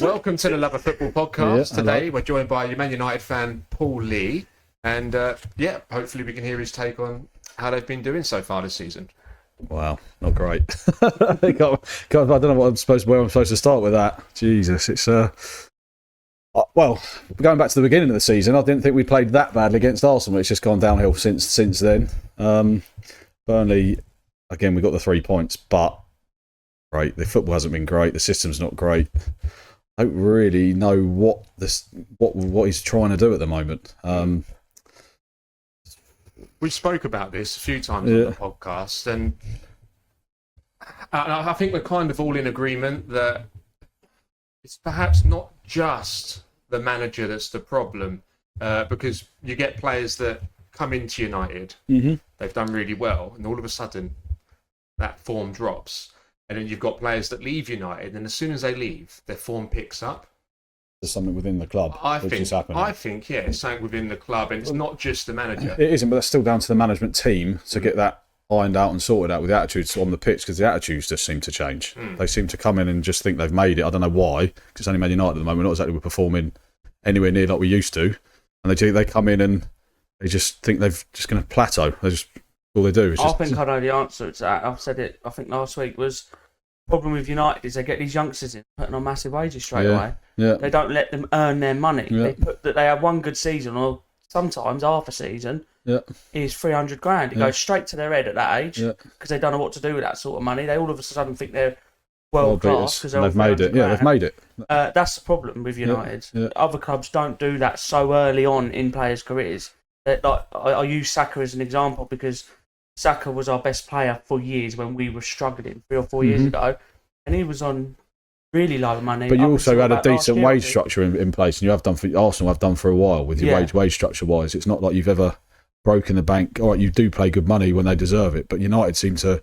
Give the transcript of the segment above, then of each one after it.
Welcome to the Love of Football podcast. Yeah, Today we're joined by your Man United fan, Paul Lee. And hopefully we can hear his take on how they've been doing so far this season. Wow, not great. I don't know where I'm supposed to start with that. Jesus, it's well, going back to the beginning of the season, I didn't think we played that badly against Arsenal. It's just gone downhill since then. Burnley, again, we got the 3 points, but right, the football hasn't been great. The system's not great. I don't really know what he's trying to do at the moment. We spoke about this a few times on the podcast, and I think we're kind of all in agreement that it's perhaps not just the manager that's the problem, because you get players that come into United, they've done really well, and all of a sudden that form drops. And then you've got players that leave United, and as soon as they leave, their form picks up. There's something within the club which is happening. I think, it's something within the club, and it's not just the manager. It isn't, but that's still down to the management team to get that ironed out and sorted out with the attitudes on the pitch, because the attitudes just seem to change. They seem to come in and just think they've made it. I don't know why, because it's only Man United at the moment. We're not exactly performing anywhere near like we used to. And they come in and they just think they're just going to plateau. All they do is I think I know the answer to that. I've said it, I think last week, was problem with United is they get these youngsters in, putting on massive wages straight away. Yeah. They don't let them earn their money. Yeah. They have one good season, or sometimes half a season, is 300 grand. It goes straight to their head at that age, because they don't know what to do with that sort of money. They all of a sudden think they're world class because they've made it. Yeah, they've made it. That's the problem with United. Other clubs don't do that so early on in players' careers. I use Saka as an example because Saka was our best player for years when we were struggling 3 or 4 years ago, and he was on really low money. But you also had a decent wage structure in place, and you have done for Arsenal. Have done for a while with your wage structure wise. It's not like you've ever broken the bank. All right, you do pay good money when they deserve it, but United seem to.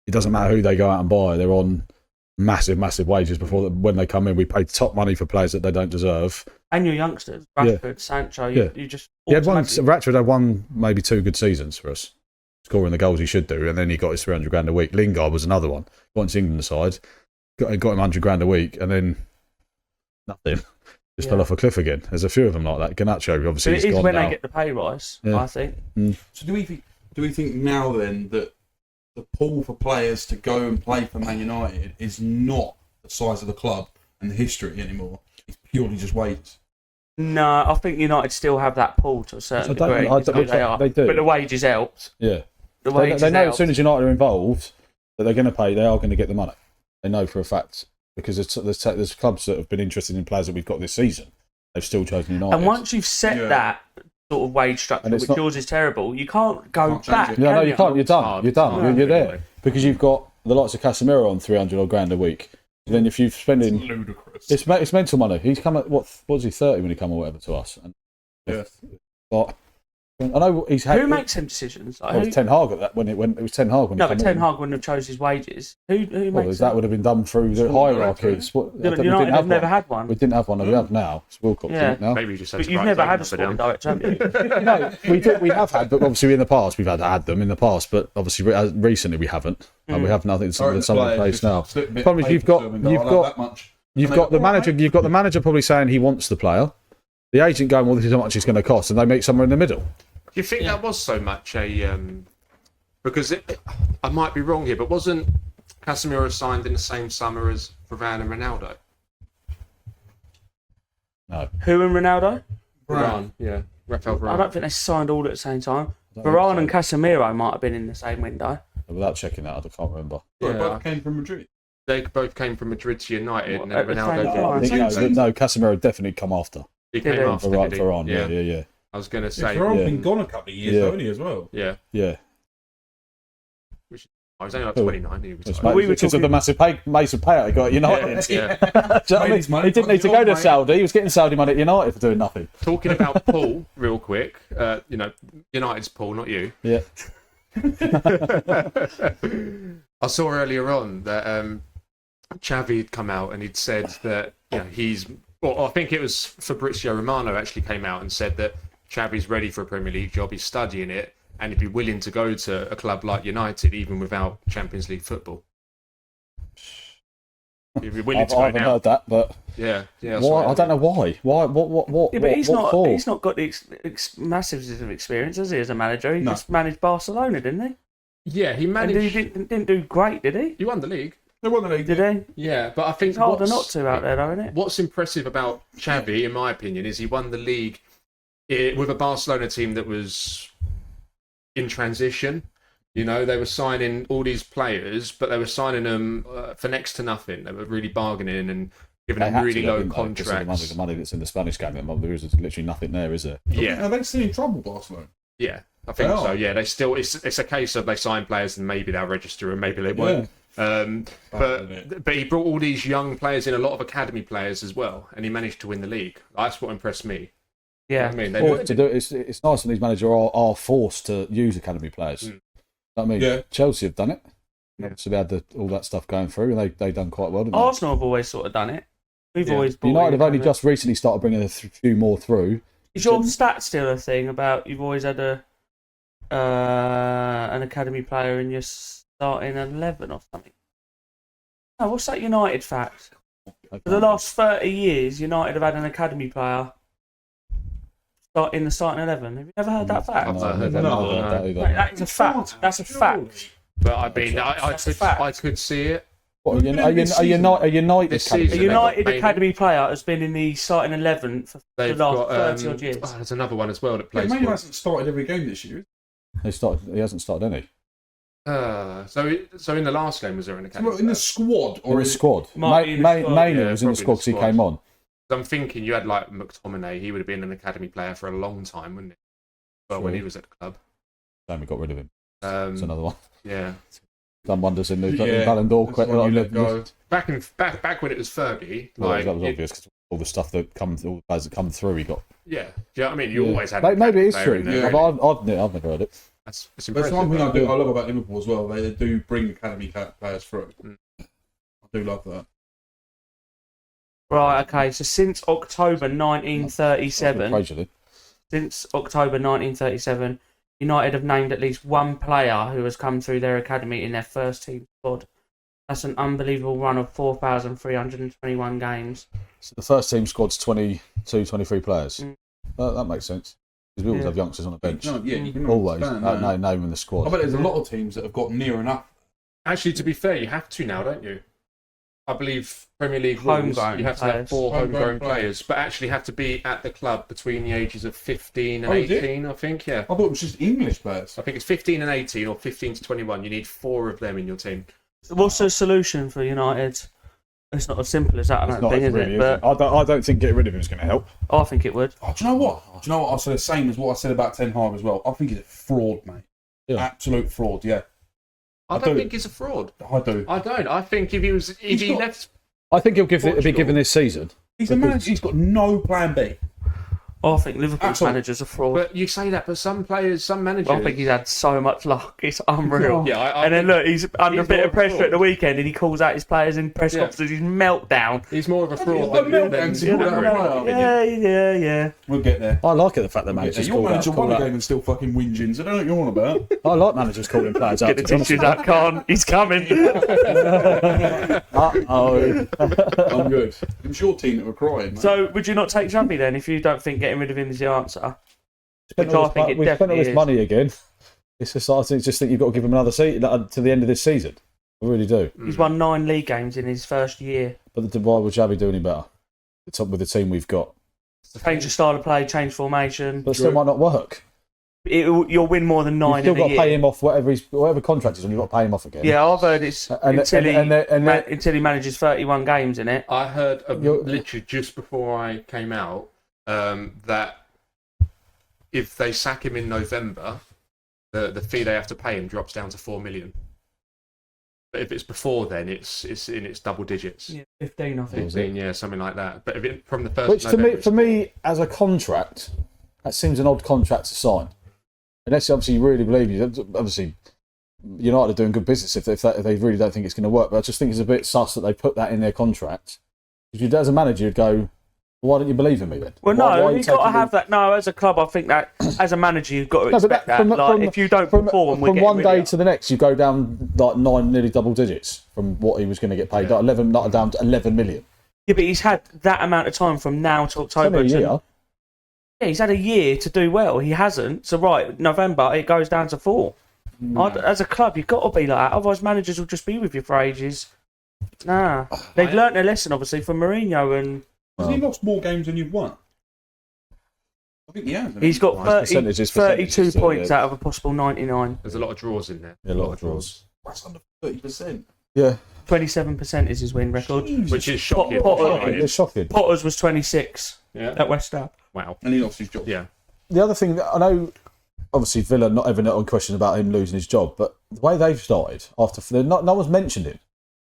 It doesn't matter who they go out and buy; they're on massive wages when they come in. We pay top money for players that they don't deserve. And your youngsters, Rashford, Sancho, you just. Rashford had one, maybe 2 good seasons for us, scoring the goals he should do, and then he got his 300 grand a week. Lingard was another one. Once England side, got him 100 grand a week, and then nothing. Just fell off a cliff again. There's a few of them like that. Garnacho, obviously, it is when they get the pay rise, I think. So do we think now then that the pull for players to go and play for Man United is not the size of the club and the history anymore? It's purely just wages. No, I think United still have that pull to a certain degree. They do. But the wages helped. Yeah. They know as soon as United are involved that they're going to pay, they are going to get the money. They know for a fact. Because there's clubs that have been interested in players that we've got this season. They've still chosen United. And once you've set that sort of wage structure, which yours is terrible, you can't go back. No, you can't. You're done. You're done. You're there. Because you've got the likes of Casemiro on 300 odd grand a week. Then if you're spending, it's ludicrous. It's mental money. He's come at what was he 30 when he come or whatever to us? And but I know he's had. Who makes them decisions? It was Ten Hag at that when it was Ten Hag. No, but Ten Hag wouldn't have chose his wages. Who makes that? Would have been done through the hierarchy. United have never had one. We didn't have one. We have now. It's Wilcox now. Maybe you just had. But you've never had a sporting director, have you? No, we have had, but obviously in the past we've had them in the past. But obviously recently we haven't. And we have nothing. Some in place now. The problem is you've got the manager. You've got the manager probably saying he wants the player. The agent going, well, this is how much it's going to cost, and they meet somewhere in the middle. Do you think that was so much because I might be wrong here, but wasn't Casemiro signed in the same summer as Varane and Ronaldo? No. Who and Ronaldo? Varane, yeah. Rafael Varane. I don't think they signed all at the same time. Varane and Casemiro might have been in the same window. Without checking that, I can't remember. They both came from Madrid. They both came from Madrid to United, and then Ronaldo did. No, Casemiro definitely come after. He came after Varane, yeah. I was going to say... Varane's been gone a couple of years, only as well. Yeah. I was only like 29. We were because of the massive payout he got at United. He didn't need to go to Saudi. He was getting Saudi money at United for doing nothing. Talking about Paul, real quick. United's Paul, not you. Yeah. I saw earlier on that Xavi had come out and he'd said that he's... Well, I think it was Fabrizio Romano actually came out and said that Xavi's ready for a Premier League job. He's studying it, and he'd be willing to go to a club like United, even without Champions League football. If you're willing I to go haven't now. heard that, but Yeah. why? I don't know why. Why? What? Yeah, but he's what not. for? He's not got the massive experience, has he? As a manager, he just managed Barcelona, didn't he? Yeah, he And managed. he didn't do great, did he? He won the league. They won the league. Did he? Yeah, but I think It's harder not to out there, though, isn't it? What's impressive about Xavi, in my opinion, is he won the league with a Barcelona team that was in transition. You know, they were signing all these players, but they were signing them for next to nothing. They were really bargaining and giving them really low contracts. The money that's in the Spanish game, there is literally nothing there, is there? Yeah, Are they still in trouble, Barcelona? yeah, I think They so. are. Yeah, they still. It's a case of they sign players and maybe they'll register and maybe they won't. But he brought all these young players in, a lot of academy players as well, and he managed to win the league. That's what impressed me. Yeah. I mean, It's nice when these managers are forced to use academy players. I mean, Chelsea have done it. Yeah. So they had all that stuff going through, and they done quite well, didn't they? Arsenal have always sort of done it. We've always bought United have only academy. just recently started bringing a few more through. Is your stat still a thing about you've always had an academy player in your starting 11 or something? No, what's that United fact? For the last 30 years, United have had an academy player in the starting 11. Have you ever heard that fact? I've not heard that. No, No. that either. Mate, that is a fact. That's a fact. But I mean, That's a fact. I could see it. What, are United This academy? A season, United Maybe. academy player has been in the starting 11 for the They've last got 30 odd years. there's another one as well that Yeah, plays. Man for- hasn't started every game this year. He hasn't started any. So in the last game, was there an academy? Well, in the squad Or or his squad. Might be in the squad, Mainly yeah, was in the probably squad the because he squad. came on. I'm thinking you had like McTominay. He would have been an academy player for a long time, wouldn't he? Well, when True. he was at the club. Then we got rid of him. That's another one. Yeah. Done wonders in the Yeah, Ballon d'Or. that's one you let go. Back when it was Fergie, Well, like that was obvious because all the stuff that all the players that come through, he got. yeah. Do you know what I mean? You always had. Maybe it is player true. in there, Yeah. really. I've never heard it. It's That's impressive. one thing I love about Liverpool as well. They do bring academy players through. I do love that. Right, okay, so since October 1937, Occasionally. United have named at least one player who has come through their academy in their first team squad. That's an unbelievable run of 4,321 games. So the first team squad's 22, 23 players. That makes sense. Because we always Yeah. have youngsters on the bench. No, yeah, you can Always. understand that. Naming the squad. I bet there's a lot of teams that have got near enough. Actually, to be fair, you have to now, don't you? I believe Premier League rules, Homegrown you have to have players. 4 Homegrown homegrown players. players, but actually have to be at the club between the ages of 15 and Oh, is it? 18, I think, yeah. I thought it was just English players. I think it's 15 and 18 or 15 to 21. You need 4 of them in your team. What's the solution for United? It's not as simple as that, I It's don't not think, is really, it? But I don't think getting rid of him is going to help. I think it would. Oh, do you know what? I said the same as what I said about Ten Hag as well. I think he's a fraud, mate. Yeah. Absolute fraud, yeah. I don't think he's a fraud. I do. I don't. I think if he left. I think he'll be Portugal. given this season. He's a manager. He's got no plan B. I think Liverpool's Absolutely. manager's a fraud. But you say that, but some players, some managers. I think he's had so much luck. It's unreal. Yeah, and then look, he's under a he's bit more of pressure fraud. at the weekend, and he calls out his players in press conferences. He's meltdown. He's more of a fraud He's got than meltdowns to call out a player. Yeah. We'll get there. I like it, the fact that Yeah, managers your call manager won a out. game and still fucking whinging, so I don't know what you're on about. I like managers calling players out. Get the to be honest tissues with out, Khan. He's coming. you. Uh-oh. I'm good. It was your team that were crying, mate. So, would you not take Xavi then if you don't think getting rid of him is the answer? Spent Which all I think it we've spent all definitely this is. money again. It's just, I just think you've got to give him another season to the end of this season. I really do. He's won 9 league games in his first year. But why would Xavi do any better? With the team we've got. Change your style of play, change formation. But it still might not work. You'll win more than 9 You've still in a got to year. pay him off whatever contract he's on. You've got to pay him off again. Yeah, I've heard it's And- until he manages 31 games in it. I heard You're- literally just before I came out that if they sack him in November, the fee they have to pay him drops down to 4 million. But if it's before then, it's in its double digits. Yeah, 15, I think. 15, yeah, something like that. But if it, from the first Which November, for me, as a contract, that seems an odd contract to sign. Unless obviously you really believe you. Obviously, United are doing good business if they really don't think it's going to work. But I just think it's a bit sus that they put that in their contract. If you, as a manager, you'd go, Why don't you believe in me then? Well, no, you've got to have that. No, as a club, I think that as a manager, you've got to expect that. If you don't perform, from one day to the next, you go down like 9, nearly double digits from what he was going to get paid. Like 11, not down to 11 million. Yeah, but he's had that amount of time from now to October. Yeah, he's had a year to do well. He hasn't. So November it goes down to 4. As a club, you've got to be like that. Otherwise, managers will just be with you for ages. Nah, they've learnt their lesson obviously from Mourinho and. Has he lost more games than you've won? I think he has. He's got 32 points out of a possible 99. There's a lot of draws in there. Yeah, a lot of draws. That's under 30%. Yeah. 27% is his win record. Jesus. Which is shocking. It's shocking. Potter's was 26 at West Ham. Wow. And he lost his job. Yeah. The other thing that I know, obviously Villa not having on question about him losing his job, but the way they've started after no one's mentioned him.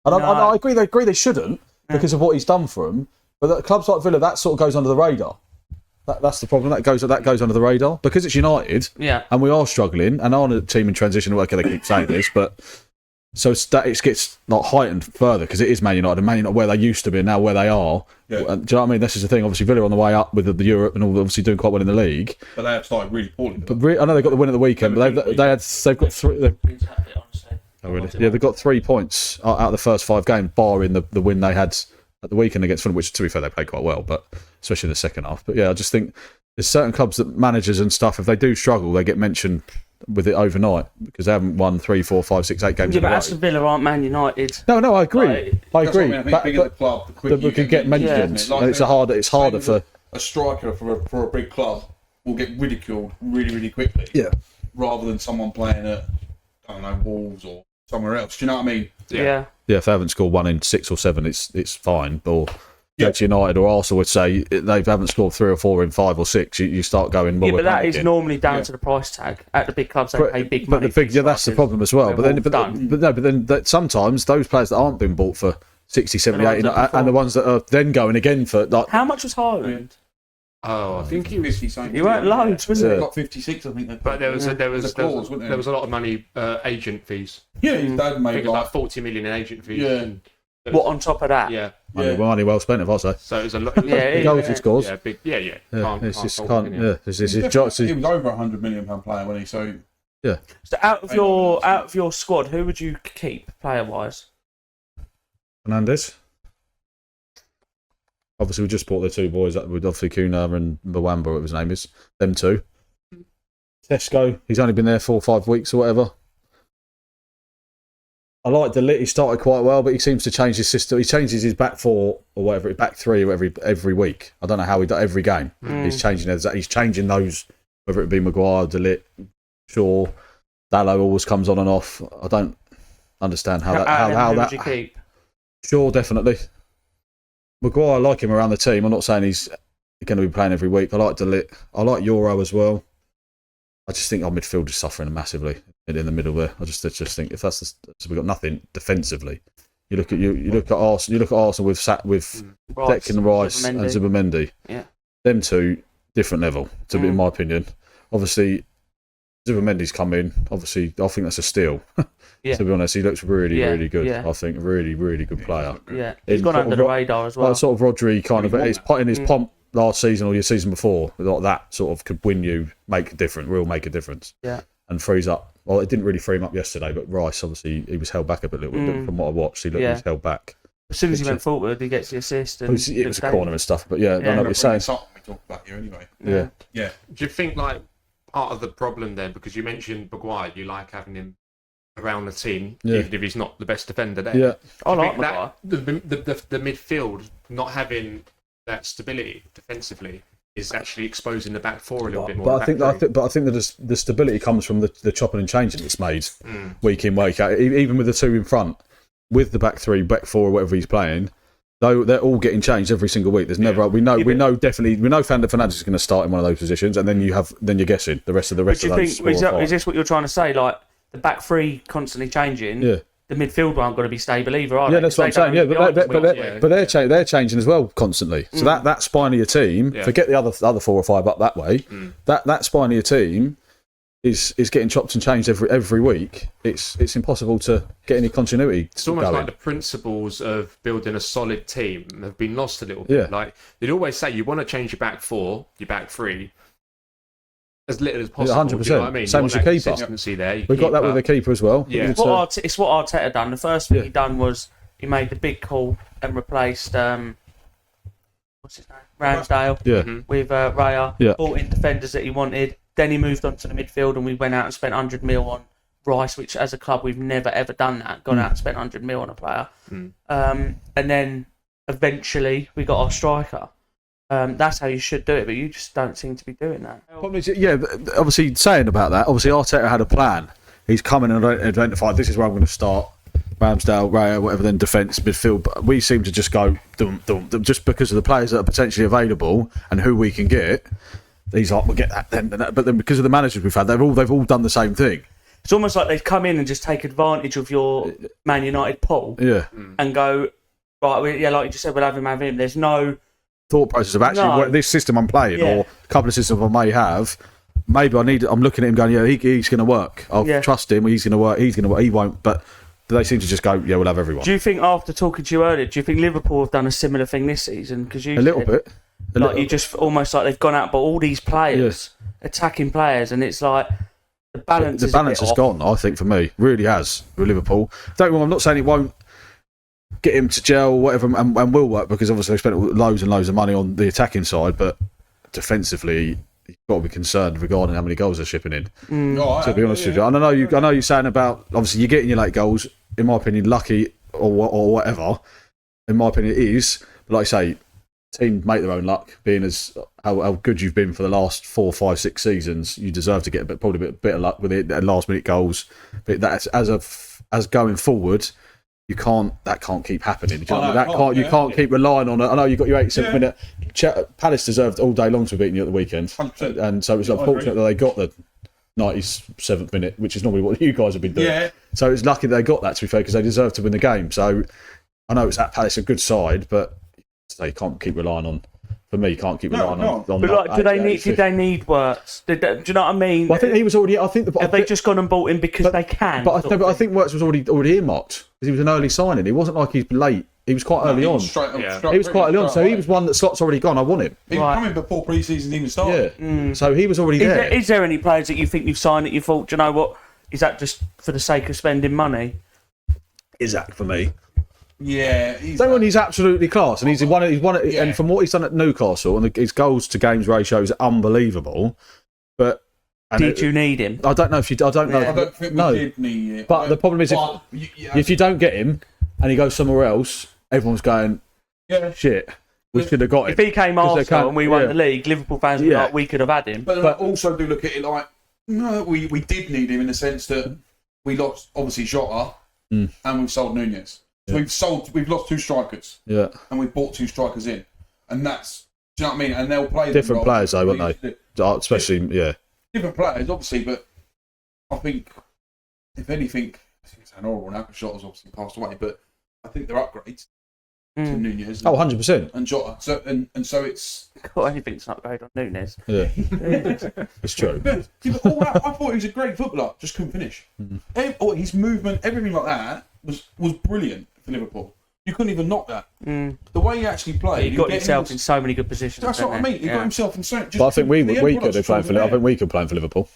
And I agree they shouldn't because of what he's done for them. But clubs like Villa, that sort of goes under the radar. That's the problem. That goes under the radar because it's United. Yeah. And we are struggling, and on a team in transition. Okay, they keep saying this, but so it gets not heightened further because it is Man United, and Man United where they used to be, and now where they are. Yeah. Do you know what I mean? This is the thing. Obviously, Villa are on the way up with the Europe, and obviously doing quite well in the league. But they have started really poorly. But I know they got the win at the weekend, but they've got 3. Oh really? Yeah, they've got 3 points out of the first 5 games, barring the win they had at the weekend against Fulham, which to be fair they played quite well, but especially in the second half. But yeah, I just think there's certain clubs that managers and stuff, if they do struggle, they get mentioned with it overnight because they haven't won 3, 4, 5, 6, 8 games. Yeah, in a but row. Aston Villa aren't Man United. No, I agree. I agree. I think bigger the club, the quicker we can get mentioned. Yeah. And it's harder for a striker for a big club will get ridiculed really, really quickly. Yeah. Rather than someone playing at Wolves or somewhere else. Do you know what I mean? Yeah. Yeah, if they haven't scored 1 in 6 or 7, it's fine. Or United or Arsenal would say they haven't scored 3 or 4 in 5 or 6. You start going. Well, yeah, but that is normally down to the price tag. At the big clubs, they pay big money. That's the problem as well. But then sometimes those players that aren't being bought for 60, 70, 80, and the ones that are then going again for like. How much was Haaland? Oh, I think he was. He weren't loads, was it? Got 56, I think. But there was a lot of money agent fees. Yeah, his dad made like 40 million in agent fees. Yeah. What on top of that? Yeah. Money well spent, if I say. So it was a lot. Yeah, goals he scores. Yeah, big. Yeah. He was over £100 million player, wasn't he? So yeah. So out of your squad, who would you keep player wise? Fernandes. Obviously, we just bought the 2 boys with obviously Kuna and Mbawamba, whatever his name is. Them 2. Tesco. He's only been there 4 or 5 weeks or whatever. I like De Ligt. He started quite well, but he seems to change his system. He changes his back 4 or whatever, back 3 or every week. I don't know how he does every game. He's changing those, whether it be Maguire, De Ligt, Shaw, Dalot always comes on and off. I don't understand how that. Would you keep? Shaw definitely. Maguire, I like him around the team. I'm not saying he's going to be playing every week. I like De Ligt. I like Euro as well. I just think our midfield is suffering massively in the middle there. I just think if that's so we've got nothing defensively. You look at Arsenal with Declan Rice and Zubimendi. Yeah, them 2 different level. To be in my opinion, obviously Zubimendi's come in. Obviously, I think that's a steal. To be honest, he looks really good. Yeah. I think really good player. Yeah, he's gone under the radar as well. Like sort of Rodri kind of in his pomp last season or your season before, like that sort of could win you, make a difference. Yeah. And frees up. Well, it didn't really free him up yesterday, but Rice obviously he was held back a little bit from what I watched. He was held back. As soon as he went forward, he gets the assist. And it was a corner and stuff, but I know what you're saying. We talked about here anyway. Yeah. Do you think like part of the problem then, because you mentioned Maguire, you like having him around the team, even if he's not the best defender there. Yeah, I like Maguire. The midfield not having that stability defensively is actually exposing the back 4 a little bit more. But I think the stability comes from the chopping and changing that's made week in, week out. Even with the 2 in front, with the back 3, back 4, whatever he's playing, though they're all getting changed every single week. There's never we know Fernandes is going to start in one of those positions, and then you're guessing the rest of those. Is this what you're trying to say? Like the back 3 constantly changing. Yeah. The midfield aren't going to be stable either, are they? Yeah, that's what I'm saying. Yeah, but they're changing as well constantly. So that spine of your team, forget the other 4 or 5 up that way. That spine of your team is getting chopped and changed every week, it's impossible to get any continuity. It's almost like the principles of building a solid team have been lost a little bit. Yeah. Like they'd always say, you want to change your back four, your back three, as little as possible. 100%. Do you know what I mean? Same as your keeper. Consistency there. We've got that with the keeper as well. Yeah. It's what Arteta done. The first thing he done was he made the big call and replaced what's his name, Ramsdale, with Raya. Yeah. Brought in defenders that he wanted. Then he moved on to the midfield, and we went out and spent 100 mil on Rice, which as a club we've never ever done that. Gone out and spent 100 mil on a player, and then eventually we got our striker. That's how you should do it, but you just don't seem to be doing that. Problem is, obviously saying about that, obviously Arteta had a plan. He's come in and identified this is where I'm going to start. Ramsdale, Raya, whatever, then defence, midfield. But we seem to just go dum, just because of the players that are potentially available and who we can get. These we'll get that then, but then because of the managers we've had, they've all done the same thing. It's almost like they've come in and just take advantage of your Man United pool, and go right. Like you just said, we'll have him. There's no thought process of actually this system I'm playing, or a couple of systems I may have. Maybe I'm looking at him going, he's going to work. I'll trust him. He's going to work. He's going to work. He won't. But they seem to just go, we'll have everyone. Do you think, after talking to you earlier, do you think Liverpool have done a similar thing this season? Because you a little bit. You just almost like they've gone out, but all these players, attacking players, and it's like the balance. The balance has gone. I think for me, really has with Liverpool. Don't get me wrong, I'm not saying it won't get him to gel or whatever, and will work, because obviously they spent loads and loads of money on the attacking side, but defensively, you've got to be concerned regarding how many goals they're shipping in. To be honest with you, and I know you're saying about obviously you're getting your late goals. In my opinion, lucky or whatever. In my opinion, it is. But like I say, teams make their own luck. Being as how good you've been for the last 4, 5, 6 seasons, you deserve to get probably a bit of luck with it. Last minute goals, but that's as going forward. That can't keep happening. You can't keep relying on it. I know you got your 87th minute. Palace deserved all day long to have beaten you at the weekend, 100%. and so it was unfortunate that they got the 97th minute, which is normally what you guys have been doing. Yeah. So it's lucky they got that, to be fair, because they deserved to win the game. So I know it's at Palace a good side, but they can't keep relying on. For me, you can't keep relying on. But like, did they need Wirtz? Do you know what I mean? Well, I think he was already. Have they just gone and bought him because they can? But I think Wirtz was already earmarked because he was an early signing. It wasn't like he's late. He was quite early on. He was quite early on, so he was one that slot's already gone. I want him. He was coming before pre-season even started. Yeah. So he was already there. Is there any players that you think you've signed that you thought, do you know what? Is that just for the sake of spending money? Isaac for me. Yeah, he's absolutely class, and he's one. And from what he's done at Newcastle, and his goals to games ratio is unbelievable. But did you need him? I don't know if you. I don't know. I don't think we did need it. But the problem is, if you don't get him and he goes somewhere else, everyone's going, shit, we should have got him. If he came Arsenal and we won the league, Liverpool fans would be like, we could have had him. But also do look at it like, no, we did need him in the sense that we lost obviously Jota and we've sold Nunez. So we've lost 2 strikers. Yeah. And we've bought 2 strikers in. And that's, do you know what I mean? And they'll play different players though, won't they? Especially, different players, obviously, but I think, if anything, I think it's horrible now because Jota's obviously passed away, but I think they're upgrades to Nunez. 100%. And Jota. So, and so it's... Well, anything's an upgrade on Nunez. Yeah. It's true. I thought he was a great footballer, just couldn't finish. His movement, everything like that was brilliant for Liverpool. You couldn't even knock that. The way he actually played, he got himself in so many good positions. That's what I mean. He got himself in so. But I think we could have playing for. I think we could play for Liverpool,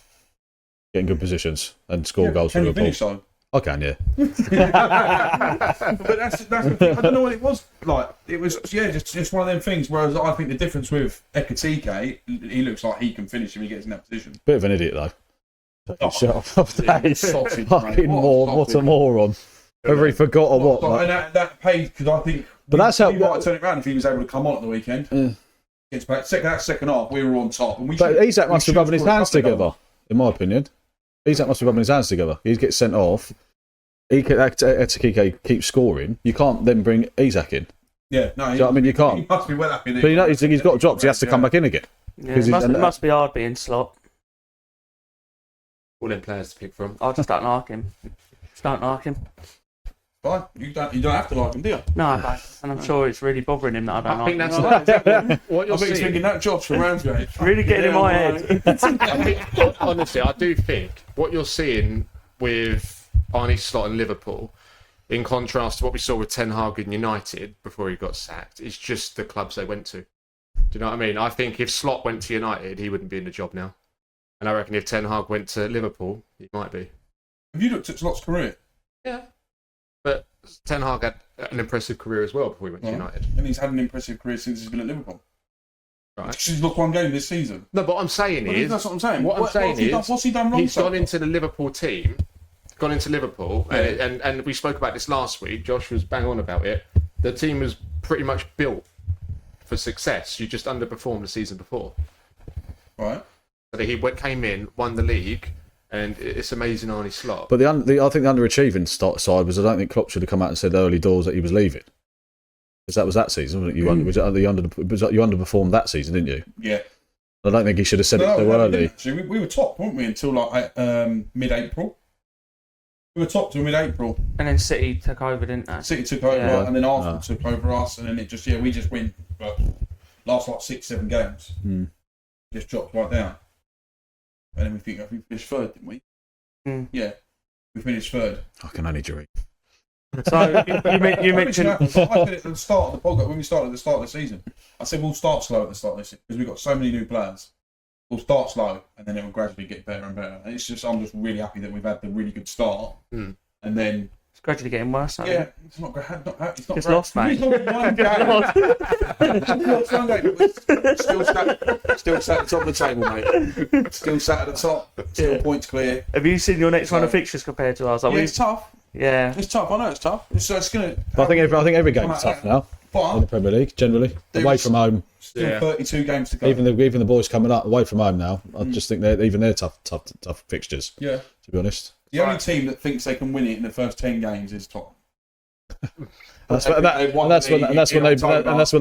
get in good positions and score goals for Liverpool. Finish, though? I can, yeah. But that's the thing. I don't know what it was like. It was just one of them things. Whereas I think the difference with Ekatike, he looks like he can finish if he gets in that position. Bit of an idiot though. Shut up! Fucking what a moron. Whether he forgot or what. And that paid because I think. But that's how. He might turn it around if he was able to come on at the weekend. That second half, we were on top. And but Isak must be rubbing his hands together, in my opinion. Isak must be rubbing his hands together. He gets sent off. Ekatike keeps scoring. You can't then bring Isak in. Yeah, no. You can't. He must be well happy. But he's got dropped. He has to come back in again. Yeah, it must be hard being slot. All them players to pick from. I just don't like him. Fine. You don't have to like him, do you? No, I don't. And I'm sure it's really bothering him that I don't I think like that's him. what you're I think he's seeing. thinking that Josh from Ramsgate. Really getting in my head. I think, honestly, I do think what you're seeing with Arne Slot and Liverpool, in contrast to what we saw with Ten Hag and United before he got sacked, is just the clubs they went to. Do you know what I mean? I think if Slot went to United, he wouldn't be in the job now. And I reckon if Ten Hag went to Liverpool, he might be. Have you looked at Slot's career? Yeah. But Ten Hag had an impressive career as well before he went to United. And he's had an impressive career since he's been at Liverpool. Right. He's lost one game this season. No, but what I'm saying is... That's what I'm saying. What's he done wrong? He's gone into the Liverpool team, and we spoke about this last week. Josh was bang on about it. The team was pretty much built for success. You just underperformed the season before. Right. But He came in, won the league, and it's amazing Arne Slot. I think the underachieving side was I don't think Klopp should have come out and said early doors that he was leaving. Because that was that season, wasn't it? You underperformed that season, didn't you? Yeah. I don't think he should have said it so early. Actually, we were top, weren't we, until like mid-April? We were top till mid-April. And then City took over, didn't they? City took over, and then Arsenal took over us, and then we just went last like 6-7 games. Just dropped right down. And then we finished third, didn't we? Yeah, we finished third. I can only dream. So you mentioned... I said at the start of the podcast, when we started at the start of the season, I said we'll start slow at the start of this season because we've got so many new players. We'll start slow and then it will gradually get better and better. And I'm just really happy that we've had the really good start. And then... It's gradually getting worse, isn't it? It's not great. It's not It's great. lost, mate. It's not one game. Still sat at the top of the table, mate. Still sat at the top. Still points clear. Have you seen your next run of fixtures compared to ours? It's tough. Yeah. It's tough. I know it's tough. It's going to... But I think every game is tough now in the Premier League, generally. Away from home. Still 32 games to go. Even the boys coming up away from home now, I just think they're tough fixtures. Yeah. To be honest. The only team that thinks they can win it in the first 10 games is Tottenham. That's when they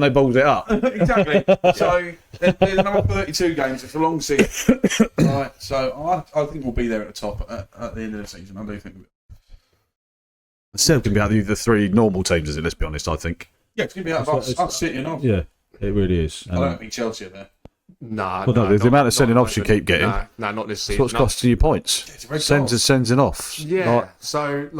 balled it up. Exactly. So there's another 32 games. It's a long season. Right. So I think we'll be there at the top at the end of the season. I do think. It's still going to be out of the three normal teams, isn't it? Let's be honest. I think. Yeah, it's going to be out of us City and us. Yeah, it really is. I don't think Chelsea are there. Nah. The amount of sending offs you keep getting. Nah, not this season. It's what's costing you points. Sends off. Yeah. So,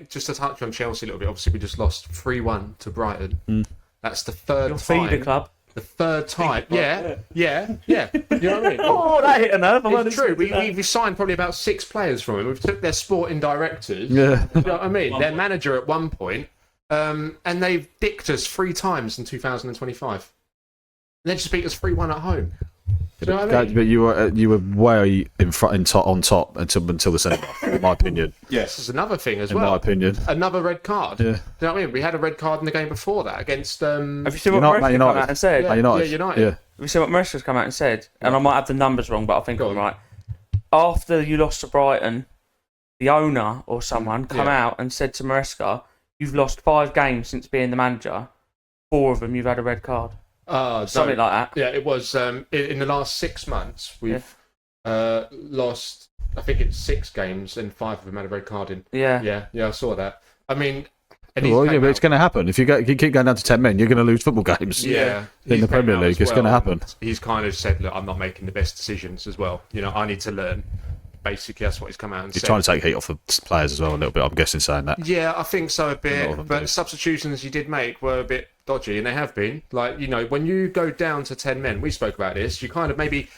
just to touch on Chelsea a little bit, obviously we just lost 3-1 to Brighton. That's the third time. Your feeder club. The third time. Yeah. You know what I mean? Oh, that hit a nerve. It's true. We signed probably about 6 players from them. We've took their sporting directors. Yeah. You know what I mean? Their manager at one point. And they've dicked us 3 times in 2025. And they just beat us 3-1 at home. Do you know what I mean? But you were way in front, on top until the send off, in my opinion. Yes, there's another thing as in well. In my opinion, another red card. Yeah. Do you know what I mean? We had a red card in the game before that against. Have you seen what Maresca's come out and said? Yeah, United. Yeah. Have you seen what Maresca's come out and said? And I might have the numbers wrong, but I think I'm right. After you lost to Brighton, the owner or someone come out and said to Maresca, "You've lost 5 games since being the manager. 4 of them you've had a red card." Something like that. Yeah, it was in the last 6 months. We've lost, I think it's 6 games, and 5 of them had a red card in. Yeah, I saw that. I mean, but it's going to happen. If you keep going down to 10 men, you're going to lose football games. Yeah, in the Premier League, it's going to happen. He's kind of said, "Look, I'm not making the best decisions as well. You know, I need to learn." Basically, that's what he's come out and said. He's trying to take heat off the players as well a little bit. I'm guessing saying that. Yeah, I think so a bit. But the substitutions he did make were a bit dodgy, and they have been. Like, you know, when you go down to 10 men, we spoke about this. You kind of maybe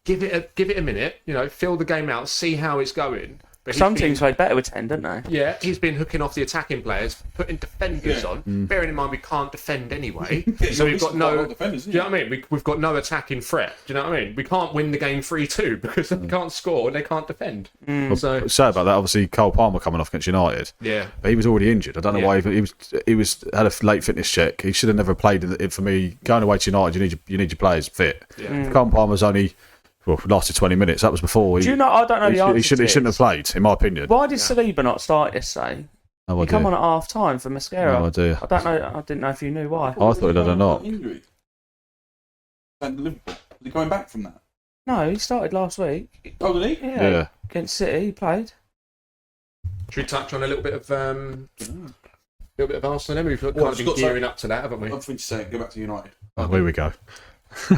give it a minute. You know, fill the game out, see how it's going. But some teams played better with 10, didn't they? Yeah, he's been hooking off the attacking players, putting defenders on. Bearing in mind we can't defend anyway, so we've got no. Do you know what I mean? We've got no attacking threat. Do you know what I mean? We can't win the game 3-2 because they can't score and they can't defend. So say about that. Obviously, Cole Palmer coming off against United. Yeah, but he was already injured. I don't know why he was had a late fitness check. He should have never played. For me, going away to United, you need your players fit. Yeah. Cole Palmer's only. Well, lasted 20 minutes. That was before. Do you know? I don't know the answer. He shouldn't have played, in my opinion. Why did Saliba not start yesterday? No he idea. come on at half time for Mascara. No idea. I don't know. I didn't know if you knew why. I thought he'd had a knock. Injury. Liverpool. Is he going back from that? No, he started last week. Oh, did he? Yeah. Against City, he played. should we touch on a little bit of little bit of Arsenal. Then we've kind of been gearing up to that, haven't we? I'm finished saying, go back to United. Oh, here we go. So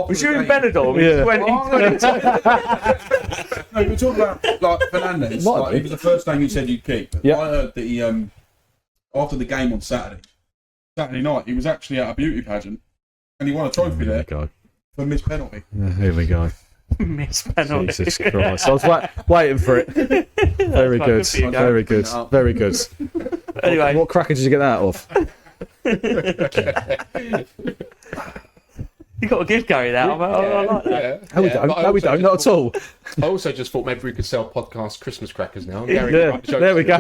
Was you in Benidorm? Yeah. No, we're talking about like Fernandes. Like, it was the first name you said you'd keep. Yeah. I heard that he, after the game on Saturday night, he was actually at a beauty pageant and he won a trophy there for missed penalty. Here we go. Miss penalty. Jesus Christ! I was waiting for it. Very good. Very good. Very good. Anyway, what cracker did you get that off? You got to give Gary that. I like that. No, we don't. Not at all. I also just thought maybe we could sell podcast Christmas crackers now. Yeah, there we go.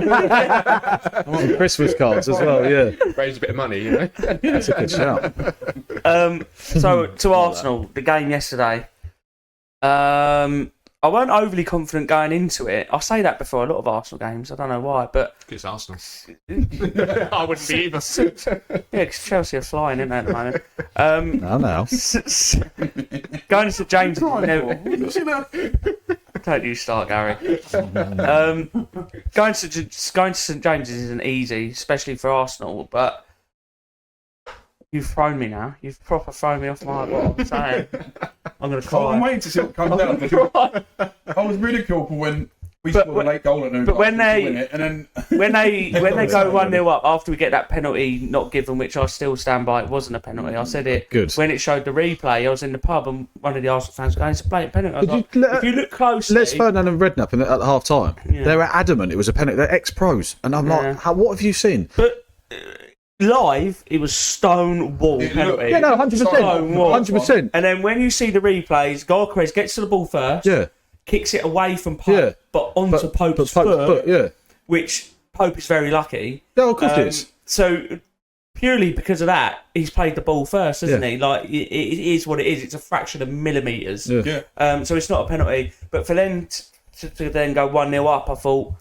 Christmas cards as well. Yeah, raise a bit of money, you know. That's a good shout. So to Arsenal, the game yesterday. I weren't overly confident going into it. I say that before a lot of Arsenal games. I don't know why, but it's Arsenal. I wouldn't be either. Yeah, because Chelsea are flying in there at the moment. Now. Going to St James. Don't you start, Gary. Going to St James's isn't easy, especially for Arsenal. But you've thrown me now. You've proper thrown me off my what I'm saying. I'm going to cry. I'm waiting to see what comes out. I was ridiculed for when we scored a late goal at Newcastle. But when they win it, and then when they go 1-0 up after we get that penalty not given, which I still stand by, it wasn't a penalty. I said it when it showed the replay. I was in the pub and one of the Arsenal fans was going, "It's a blatant penalty." I was like, if you look closely, Les Ferdinand and Redknapp at half time. Yeah. They were adamant it was a penalty. They're ex-pros, and I'm like, what have you seen? But live, it was stone wall penalty. Yeah, no, 100%. 100%. And then when you see the replays, Gyökeres gets to the ball first. Yeah. Kicks it away from Pope, but onto Pope's foot, which Pope is very lucky. Yeah, of course it is. So purely because of that, he's played the ball first, hasn't he? Like it is what it is. It's a fraction of millimetres. Yeah. So it's not a penalty. But for them to then go 1-0 up, I thought,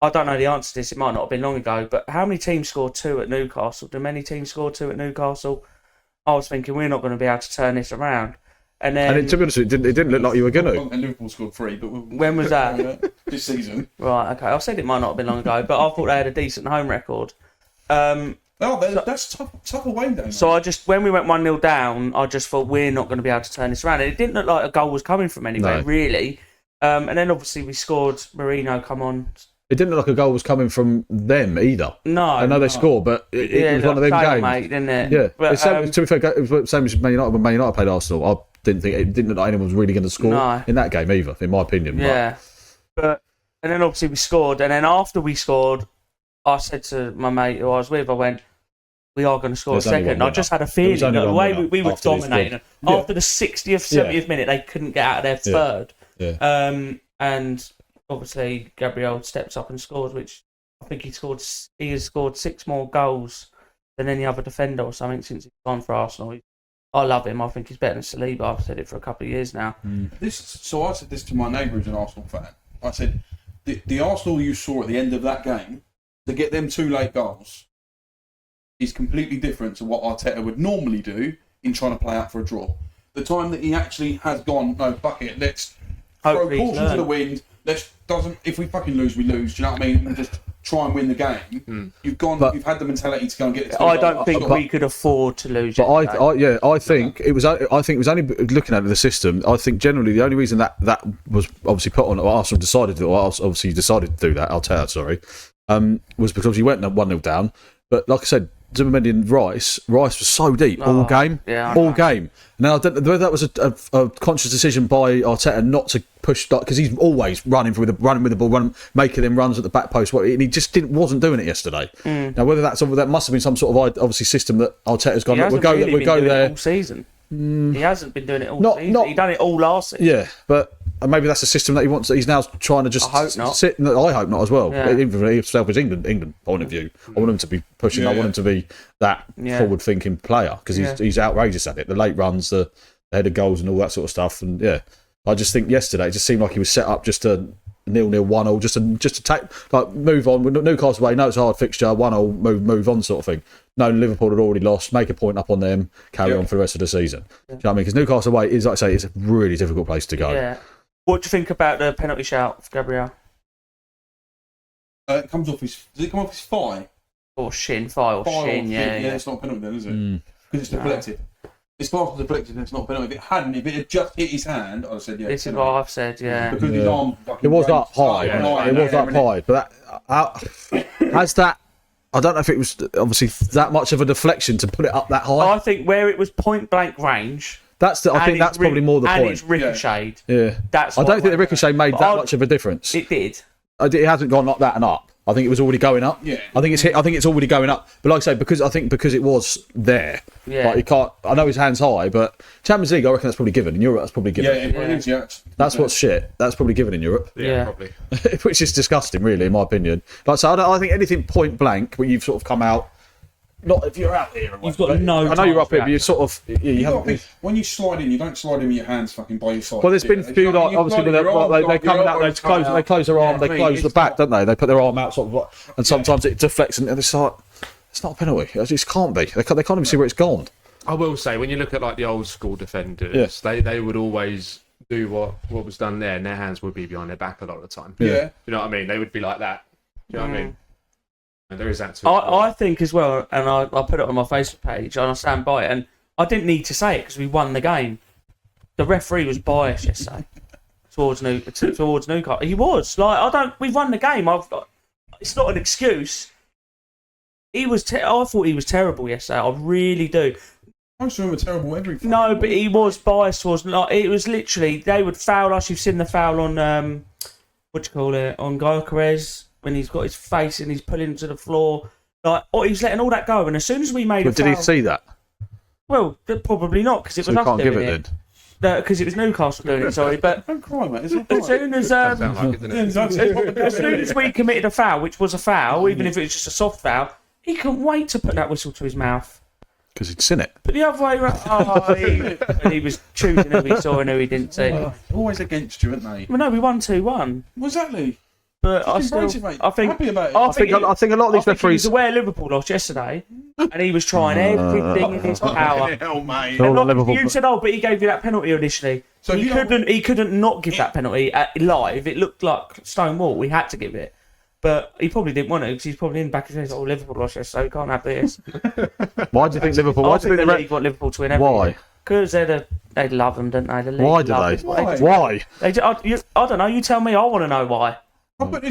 I don't know the answer to this. It might not have been long ago. But how many teams scored 2 at Newcastle? Do many teams score 2 at Newcastle? I was thinking we're not going to be able to turn this around. And then, to be honest, it didn't look like you were going to. And Liverpool scored 3, but when was that? This season. Right, okay. I said it might not have been long ago, but I thought they had a decent home record. That's tough away though. So when we went 1-0 down, I just thought we're not going to be able to turn this around. And it didn't look like a goal was coming from anywhere, really. And then obviously we scored. Mourinho come on. It didn't look like a goal was coming from them either. No. I know they scored, but it was one of them games. Mate, didn't it? Yeah. But, to be fair, it was the same as Man United when Man United played Arsenal. I didn't look like anyone was really going to score in that game either, in my opinion. Yeah. But and then obviously we scored, and then after we scored, I said to my mate who I was with, I went, "We are going to score a second." I just had a feeling that the way we were dominating. After the 60th, 70th minute, they couldn't get out of their third. Yeah. And obviously Gabriel steps up and scores, which I think he has scored 6 more goals than any other defender or something since he's gone for Arsenal. I love him. I think he's better than Saliba. I've said it for a couple of years now. So I said this to my neighbour who's an Arsenal fan. I said, the Arsenal you saw at the end of that game, to get them 2 late goals, is completely different to what Arteta would normally do in trying to play out for a draw. The time that he actually has gone, no, fuck it, let's throw caution to the wind. If we fucking lose, we lose. Do you know what I mean? And just try and win the game. You've had the mentality to go and get it. I don't think we could afford to lose. But I think it was only looking at the system. I think generally the only reason that was obviously put on, or Arsenal decided to do that. Were was because he went 1-0 down. But like I said, Zimmermann and Rice was so deep all game. Now, I don't know whether that was a conscious decision by Arteta not to push, because he's always running with the ball, making them runs at the back post, and he just wasn't doing it yesterday. Now, whether that must have been some sort of obviously system that Arteta's gone. We'll go there all season. He hasn't been doing it all season. He done it all last season. Yeah, but maybe that's a system that he wants. He's now trying to just sit. I hope not as well. Yeah. Even from himself as England point of view, I want him to be pushing. I want him to be that forward-thinking player, because he's outrageous at it. The late runs, the headed goals, and all that sort of stuff. And I just think yesterday it just seemed like he was set up just to 0-0, 1-0, just to take move on. With Newcastle away, it's a hard fixture, 1-0, move on sort of thing. No, Liverpool had already lost. Make a point up on them, carry on for the rest of the season. Do you know what I mean? Because Newcastle away is, like I say, it's a really difficult place to go. Yeah. What do you think about the penalty shout for Gabriel? It comes off his. Does it come off his thigh? Or shin, thigh or shin, yeah. It's not a penalty then, is it? Because it's deflected. It's classed as deflected and it's not a penalty. If it had just hit his hand, I'd have said, yeah. This is what I've said, yeah. Because his arm fucking It was raised. up high. It was up high. But has that... I don't know if it was obviously that much of a deflection to put it up that high. I think where it was point blank range... I think that's probably more the point. And it's ricocheted. Yeah. I don't think the ricochet made that much of a difference. It did. It hasn't gone up that and up. I think it was already going up. Yeah. I think it's already going up. But like I say, because it was there. Yeah. Like you can't. I know his hand's high, but Champions League, I reckon that's probably given. In Europe, that's probably given. Yeah, it is. Yeah. That's what's shit. That's probably given in Europe. Yeah, probably. Which is disgusting, really, in my opinion. Like so, I think anything point blank where you've sort of come out. Not if you're out here. You've got no. I know you're up here, but you sort of. You haven't. When you slide in, you don't slide in with your hands fucking by your side. Well, there's been a few like obviously they come out, they close their arm, they close the back, don't they? They put their arm out sort of, and sometimes it deflects, and it's like it's not a penalty. It just can't be. They can't even see where it's gone. I will say, when you look at like the old school defenders, they would always do what was done there, and their hands would be behind their back a lot of the time. Yeah. You know what I mean? They would be like that. Do you know what I mean? And there is that too. I think as well, and I put it on my Facebook page, and I stand by it, and I didn't need to say it because we won the game. The referee was biased yesterday towards Newcastle. He was we've won the game. It's not an excuse. I thought he was terrible yesterday. I really do. Most of them are terrible every. No, but he was biased towards. It was literally they would foul us. You've seen the foul on on Gyökeres. When he's got his face and he's pulling to the floor, he's letting all that go. And as soon as we made a foul, did he see that? Well, probably not because it was us can't doing give it then. Because it was Newcastle doing it. Sorry, but don't cry, mate. as soon as as soon as we committed a foul, which was a foul, even if it was just a soft foul, he couldn't wait to put that whistle to his mouth. Because he'd seen it. But the other way around, he was choosing who he saw and who he didn't see. Always against you, aren't they? Well, no, we won 2-1. Exactly. But I think happy about it. I think a lot of these referees. He was aware Liverpool lost yesterday, and he was trying everything in his power. Hell, mate. You said, but he gave you that penalty initially. So he couldn't not give that penalty live. It looked like Stonewall. We had to give it, but he probably didn't want to because he's probably in the back of his head. Liverpool lost yesterday, so we can't have this. Why do you think Liverpool? Why do you think the league want Liverpool to win? Why? Because they love them, don't they? Why do they? Why? I don't know. You tell me. I want to know why. But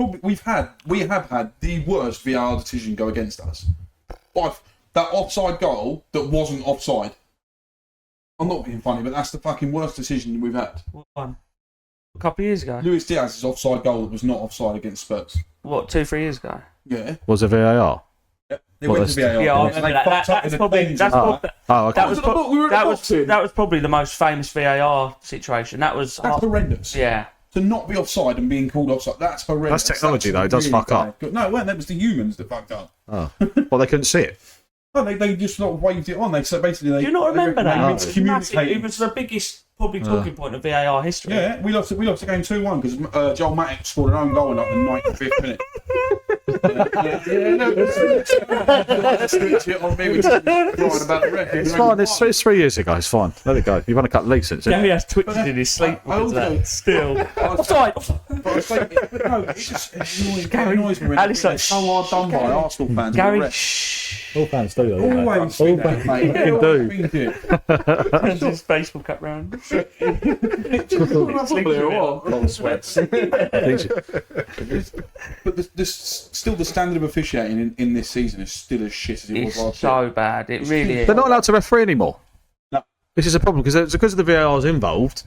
we have had the worst VAR decision go against us. That offside goal that wasn't offside. I'm not being funny, but that's the fucking worst decision we've had. What one? A couple of years ago. Luis Diaz's offside goal that was not offside against Spurs. What, 2-3 years ago? Yeah. Was it VAR? Yeah. They went to VAR. Yeah, I remember that. That was probably the most famous VAR situation. That's horrendous. Yeah. To not be offside and being called offside, that's horrendous. That's technology, though. It does fuck up. No, that was the humans that fucked up. Oh. Well, they couldn't see it. No, they just sort of waved it on. Do you not remember that? It was the biggest probably talking point of VAR history. Yeah, we lost the game 2-1 because Joel Matip scored an own goal in like the 95th minute. It's fine. It's 3 years ago. It's fine. Let it go. You've won a couple of leagues since. Gary has twitches in his sleep. Still. Offside. It annoys me when it's so hard done by Arsenal fans. Gary, all fans do that. Always been that, mate. Always do. turns his baseball cap round. Long sweats. But still the standard of officiating in this season is still as shit as it was last year. So bad. It really is. They're not allowed to referee anymore. No. This is a problem because of the VARs involved.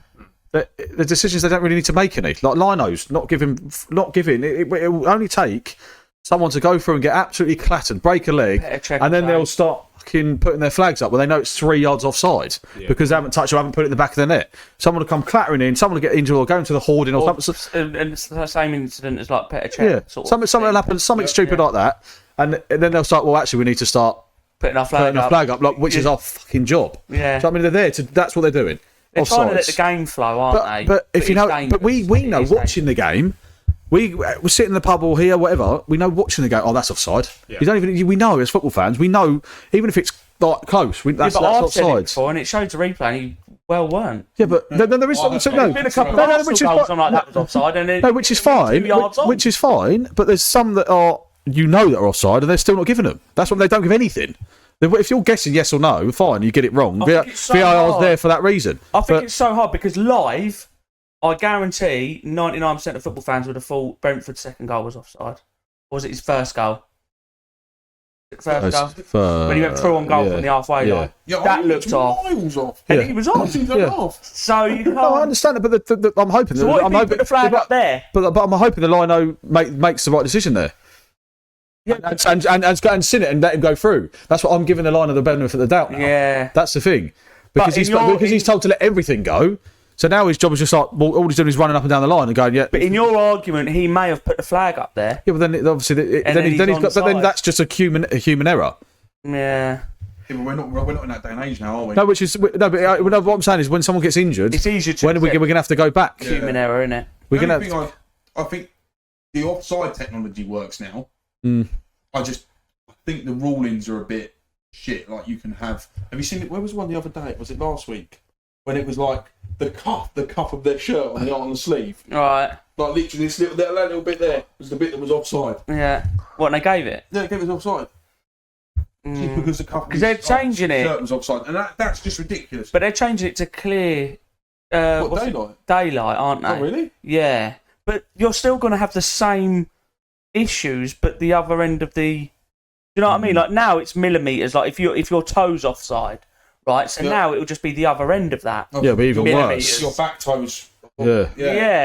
The decisions they don't really need to make any. Like Lino's not giving. It will only take someone to go through and get absolutely clattered, break a leg, and then they'll start fucking putting their flags up when they know it's 3 yards offside because they haven't touched or haven't put it in the back of the net. Someone will come clattering in, someone will get injured or go into the hoarding or something. And it's the same incident as like Petr Cech. Yeah, something will happen, something stupid like that, and then they'll start. Well, actually, we need to start putting our flag up, like, which is our fucking job. Yeah, so, I mean, they're there to. That's what they're doing. They're trying to let the game flow, aren't they? But if you know, but we know watching the game. We're sitting in the pub or here, whatever. We know watching the game. Oh, that's offside. Yeah. You don't even. We know as football fans. We know even if it's like close. That's I've offside. before, and it showed the replay. And well weren't. Yeah, but there is There's been a couple of which is goals I'm like, that was offside. And no, which is fine. Which is fine. But there's some that are that are offside, and they're still not giving them. That's when they don't give anything. If you're guessing yes or no, fine, you get it wrong. VAR's there for that reason. I think it's so hard because live, I guarantee 99% of football fans would have thought Brentford's second goal was offside. Or was it his first goal? First goal? When he went through on goal from the halfway line. Yeah, that looked off. Miles off. And he was off. So you can't... No, I understand it, but I'm hoping... So what if he put the flag up there? But I'm hoping the lino makes the right decision there. Yeah. And sin it and let him go through. That's what I'm giving the lino the benefit of the doubt now. Yeah. That's the thing. Because he's told to let everything go. So now his job is just like, well, all he's doing is running up and down the line and going, yeah. But in your argument, he may have put the flag up there. Yeah, but then obviously, then that's just a human error. Yeah. Yeah, but we're not in that day and age now, are we? No, but what I'm saying is when someone gets injured, it's easier to when we're going to have to go back. Human error, isn't it? I think the offside technology works now. I think the rulings are a bit shit. Like you can have you seen it? Where was one the other day? Was it last week? When it was like the cuff of their shirt on the sleeve. Right. Like literally this little bit there was the bit that was offside. Yeah. What, and they gave it? Yeah, they gave it offside. Just because the cuff because they're changing it. Shirt was offside, and that's just ridiculous. But they're changing it to clear daylight. Daylight, aren't they? Oh really? Yeah. But you're still going to have the same issues, but the other end of the. You know what I mean? Like now it's millimeters. Like if your toes offside, right? So now it will just be the other end of that. Yeah, but even worse. Your back toes. Yeah.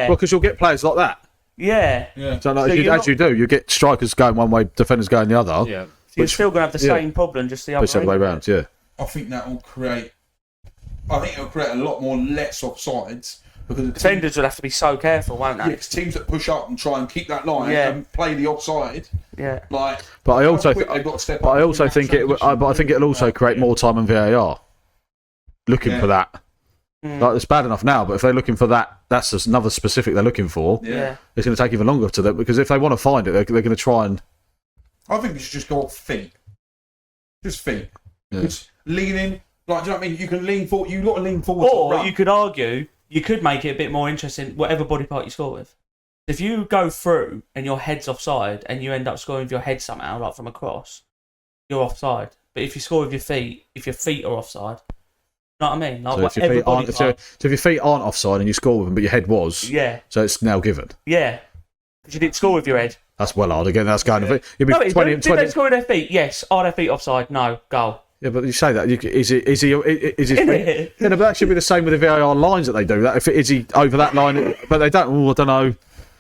Well, because you'll get players like that. Yeah. So, as you do, you get strikers going one way, defenders going the other. Yeah. So you're still going to have the same problem, just the other way round. Yeah. I think it'll create a lot more less offsides because defenders will have to be so careful, won't they? Yeah, because teams that push up and try and keep that line and play the offside. Yeah. Like, but I also they've got to step but up I also think I think it'll also create more time on VAR. Looking for that. Like it's bad enough now, but if they're looking for that, that's just another specific they're looking for. Yeah. It's going to take even longer to that because if they want to find it, they're going to try and. I think you should just go off feet. Just feet. Yeah. Just leaning. Like, do you know what I mean? You can lean forward. You've got to lean forward. Or you could argue, you could make it a bit more interesting, whatever body part you score with. If you go through and your head's offside and you end up scoring with your head somehow, like from a cross, you're offside. But if you score with your feet, if your feet are offside, you know what I mean? Like so if your feet aren't offside and you score with them, but your head was, so it's now given. Yeah, because you didn't score with your head. That's well hard again. That's going. Did they score with their feet? Yes. Are their feet offside? No. Goal. Yeah, but you say that. Is his feet? Yeah, but that should be the same with the VAR lines that they do. That is he over that line? But they don't. I don't know.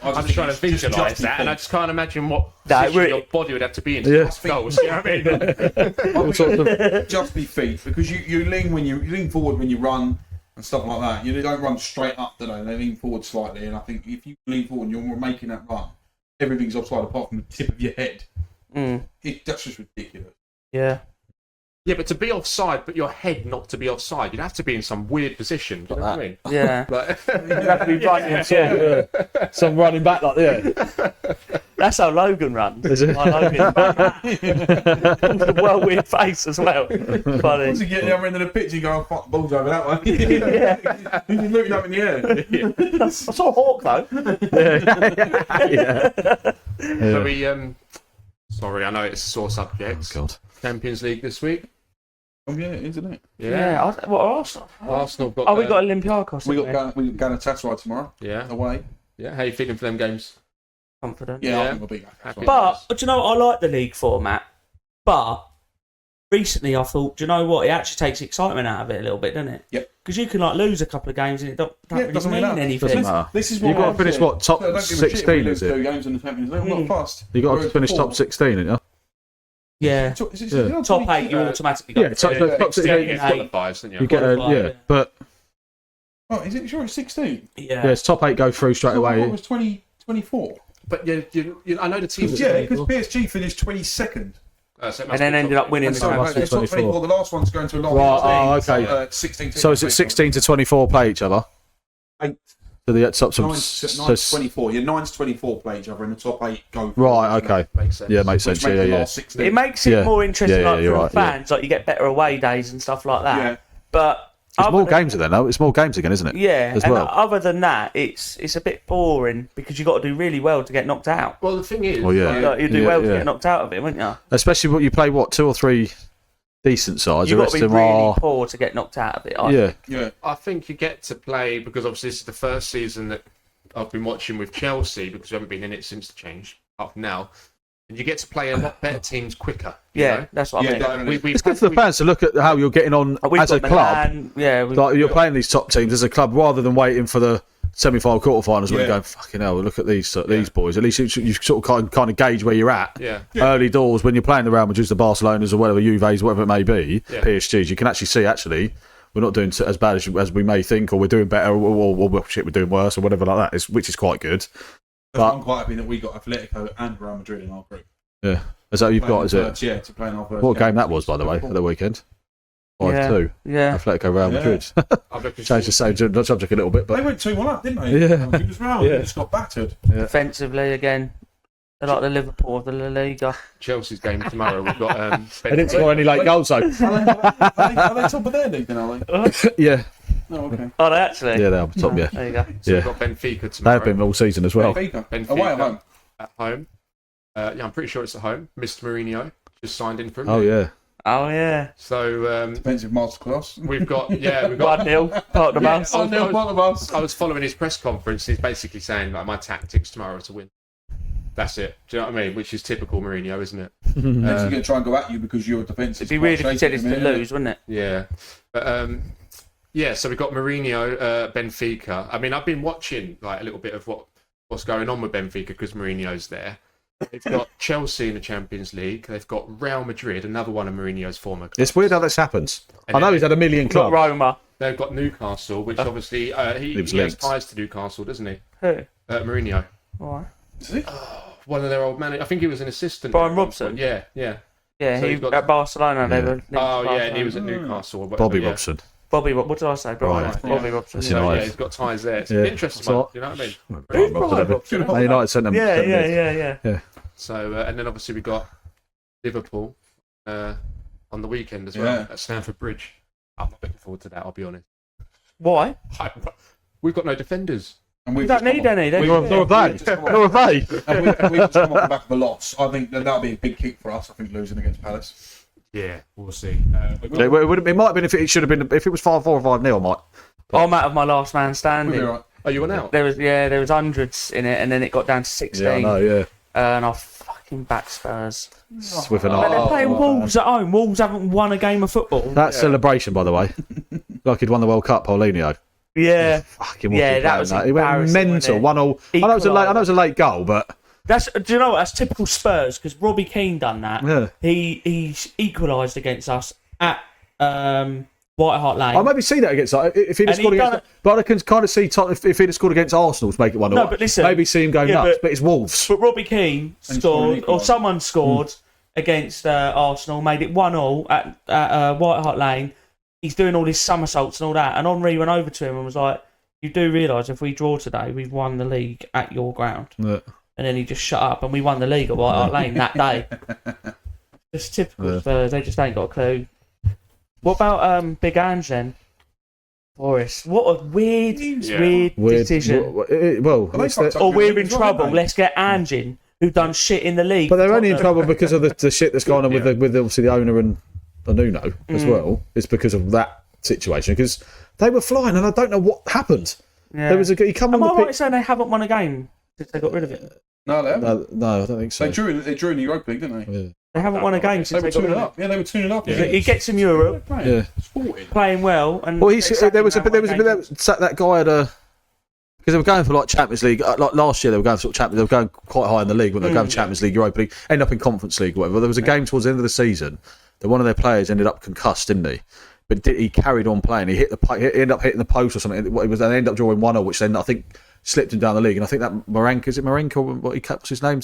I'm just trying to visualise that, and I just can't imagine what position your body would have to be in to pass goals. You know what I mean? Just be feet, because you lean forward when you run and stuff like that. You don't run straight up, do they? They lean forward slightly, and I think if you lean forward and you're making that run, everything's offside apart from the tip of your head. That's just ridiculous. Yeah. Yeah, but to be offside, but your head not to be offside, you'd have to be in some weird position. Do you know what I mean? Yeah. You'd have to be running some running back like that. That's how Logan runs. Is it? Logan. Well, weird face as well. Funny. Once you get the other end of the pitch, you go, oh, fuck, the ball's over that way. He's moving up in the air. I saw a hawk though. So we, sorry, I know it's a sore subject. Oh, God. Champions League this week. Oh yeah, isn't it? Yeah. What Arsenal? Arsenal got. We got Olympiacos. We got Galatasaray tomorrow. Yeah. Away. Yeah. How you feeling for them games? Confident. Yeah. I think we'll be happy. But do you know what? I like the league format, but recently I thought, do you know what? It actually takes the excitement out of it a little bit, doesn't it? Yep. Because you can lose a couple of games and it doesn't mean anything. Doesn't matter. This is You've got to finish top 16, is it? Games in the Champions League. I'm not fast. You've got to finish top 16, haven't you? Yeah. Top 8, you automatically got top 16 qualifies, don't you? You get but. Oh, is it sure it's 16? Yeah. It's top 8 go through straight away. It was 24. But I know the teams. Yeah, because PSG finished 22nd. And then ended up winning the Champions League. 24. The last one's going to a long okay. 16. So is it 16 to 24 play each other? 8. So the top 9 to 24. Yeah, 9 to 24 play each other, and the top 8 go. Right. Okay. Makes sense. Yeah, makes sense. Yeah. It makes it more interesting, for fans. Like you get better away days and stuff like that. Yeah. But It's more games again, though. It's more games again, isn't it? Yeah, as and well. other than that, it's a bit boring because you've got to do really well to get knocked out. Well, the thing is, you do well to get knocked out of it, wouldn't you? Especially when you play, 2 or 3 decent sides. You've got to be really are... poor to get knocked out of it. Yeah. I think you get to play, because obviously this is the first season that I've been watching with Chelsea, because we haven't been in it since the change up now. And you get to play a lot better teams quicker. You know? That's what I mean. It's good for the fans to look at how you're getting on as a club. You're playing these top teams as a club rather than waiting for the semi-final, quarter-finals when you're going, fucking hell, look at these boys. At least you sort of kind of gauge where you're at. Early doors, when you're playing the Real Madrid, the Barcelonas or whatever, Juve's, whatever it may be, PSGs, you can actually see, we're not doing as bad as we may think, or we're doing better, or we're doing worse, or whatever like that, which is quite good. But I'm quite happy that we got Atletico and Real Madrid in our group. Yeah. Is that what you've got, is it? Yeah, to play in our first What game that was, by the way, at the weekend? 5-2. Yeah. Atletico Real Madrid. Changed the same subject a little bit, but they went 2-1 up, didn't they? Yeah. It was Real. They just got battered. Defensively again. They're like the Liverpool of the La Liga. Chelsea's game tomorrow. We've got. They didn't score any late goals, though. Are they top of their league then, are they? Yeah. Oh, okay. Oh, they actually? Yeah, they're top, yeah. There you go. So we've got Benfica tomorrow. They've been all season as well. Benfica. Away at home. At home. I'm pretty sure it's at home. Mr. Mourinho just signed in for him. Oh, yeah. Oh, yeah. So defensive masterclass. We've got 1-0. Part of the bus. 1-0, part of us. I was following his press conference. He's basically saying like my tactics tomorrow are to win. That's it. Do you know what I mean? Which is typical Mourinho, isn't it? He's going to try and go at you because you're defensive. It'd be weird if he said it's to lose, wouldn't it? Yeah. But so we've got Mourinho, Benfica. I mean, I've been watching like a little bit of what's going on with Benfica because Mourinho's there. They've got Chelsea in the Champions League. They've got Real Madrid, another one of Mourinho's former clubs. It's weird how this happens. I know he's had a million clubs. Got Roma. They've got Newcastle, which obviously he has ties to Newcastle, doesn't he? Who? Mourinho. Why? Is he? One of their old managers. I think he was an assistant. Brian Robson? Yeah. Yeah, So he at Barcelona. They were and he was at Newcastle. Or whatever, Bobby Robson. Bobby, what did I say? Bobby Robson. So, he's got ties there. It's an interesting one. You know what I mean? Who's Brian Robson? Man United sent them. Yeah. So, and then obviously we got Liverpool on the weekend as well at Stamford Bridge. I'm not looking forward to that, I'll be honest. Why? We've got no defenders. And we don't need any. Nor have they. And we've just come off the back of a loss. I think that'll be a big kick for us. I think losing against Palace. Yeah, we'll see. It might have been if it should have been if it was 5-4 or 5-0. Might. I'm out of my last man standing. Right. Oh, you went out? There was hundreds in it, and then it got down to 16. Yeah, I know. Yeah. And I fucking back Spurs. With an But they're playing Wolves at home. Wolves haven't won a game of football. That celebration, by the way, like he'd won the World Cup, Paulinho. Yeah. Fucking that was He went mental. 1-0. I know it was a late goal, but do you know what? That's typical Spurs because Robbie Keane done that. Yeah. He equalised against us at White Hart Lane. I maybe see that against if he'd have scored against. But I can kind of see if he'd have scored against Arsenal to make it 1-0. No, but listen, maybe see him go nuts. But it's Wolves. But Robbie Keane scored, or someone scored against Arsenal, made it 1-0 at White Hart Lane. He's doing all his somersaults and all that. And Henri went over to him and was like, "You do realise if we draw today, we've won the league at your ground." Yeah. And then he just shut up, and we won the league at White Hart Lane that day. It's typical Spurs. They just ain't got a clue. What about Big Ange then? Forest. What a weird decision. Or we're in trouble. Let's get Ange in, who done shit in the league. But they're only in trouble because of the shit that's going on with obviously the owner and Nuno as well. It's because of that situation. Because they were flying, and I don't know what happened. Yeah. There was he come on Am the I right saying they haven't won a game since they got rid of it? No, they haven't. No, I don't think so. They drew in the Europa League, didn't they? Yeah. They haven't won a game since they got rid of it. Yeah, they were tuning up. He gets in Europe, playing well, and that guy had a. Because they were going for like Champions League, like last year they were going for they were going quite high in the league when they were going for Champions League, Europa League, end up in Conference League, or whatever. There was a game towards the end of the season that one of their players ended up concussed, didn't he? But he carried on playing. He ended up hitting the post or something. They ended up drawing 1-0, which then I think slipped him down the league. And I think that Marenka, is it Marenka? What's his name?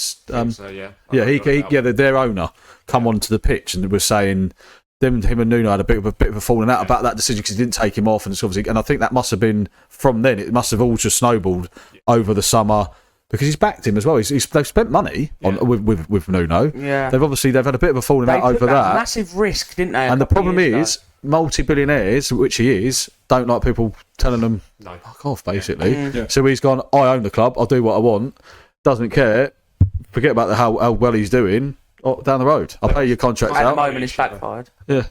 Their owner come onto the pitch and was saying him and Nuno had a bit of a falling out about that decision because he didn't take him off, and I think that must have been from then. It must have all just snowballed over the summer. Because he's backed him as well. They've spent money on with Nuno. Yeah. They've had a bit of a falling out over that. Massive risk, didn't they? And the problem is, multi-billionaires, which he is, don't like people telling them fuck off, basically. Yeah. So he's gone, I own the club, I'll do what I want, doesn't care, forget about how well he's doing, down the road. I'll pay your contracts At the out. moment, it's backfired. Yeah.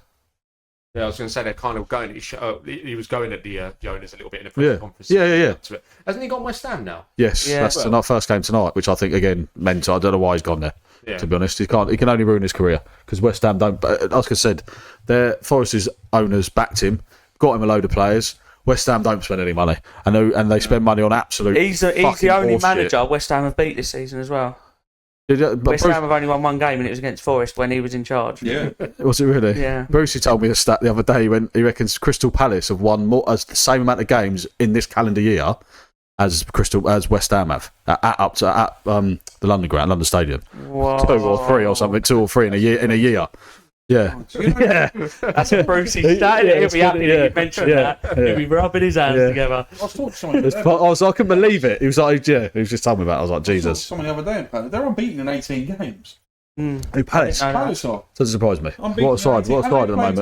Yeah, I was going to say they're kind of going. He was going at the owners a little bit in the press conference. Yeah. Hasn't he got West Ham now? Yes, that's the first game tonight, which I think again mental. I don't know why he's gone there. Yeah. To be honest, he can only ruin his career because West Ham don't. Like I said, Forest's owners backed him, got him a load of players. West Ham don't spend any money, and they spend money on absolute. He's the only manager West Ham have beat this season as well. West Ham have only won one game, and it was against Forest when he was in charge. Yeah, was it really? Yeah. Brucey told me a stat the other day when he reckons Crystal Palace have won the same amount of games in this calendar year as West Ham have at the London Stadium. Whoa. 2 or 3 or something. 2 or 3 in a year. Yeah. Yeah. That's a Brucey stat. He'll be happy that you mentioned that. He'll be rubbing his hands together. I was talking to someone. I couldn't believe it. He was like, he was just telling me about it. I was like, Jesus. Someone the other day in Palace. They're unbeaten in 18 games. Who, Palace? Palace are. Doesn't surprise me. What side? What side at the moment?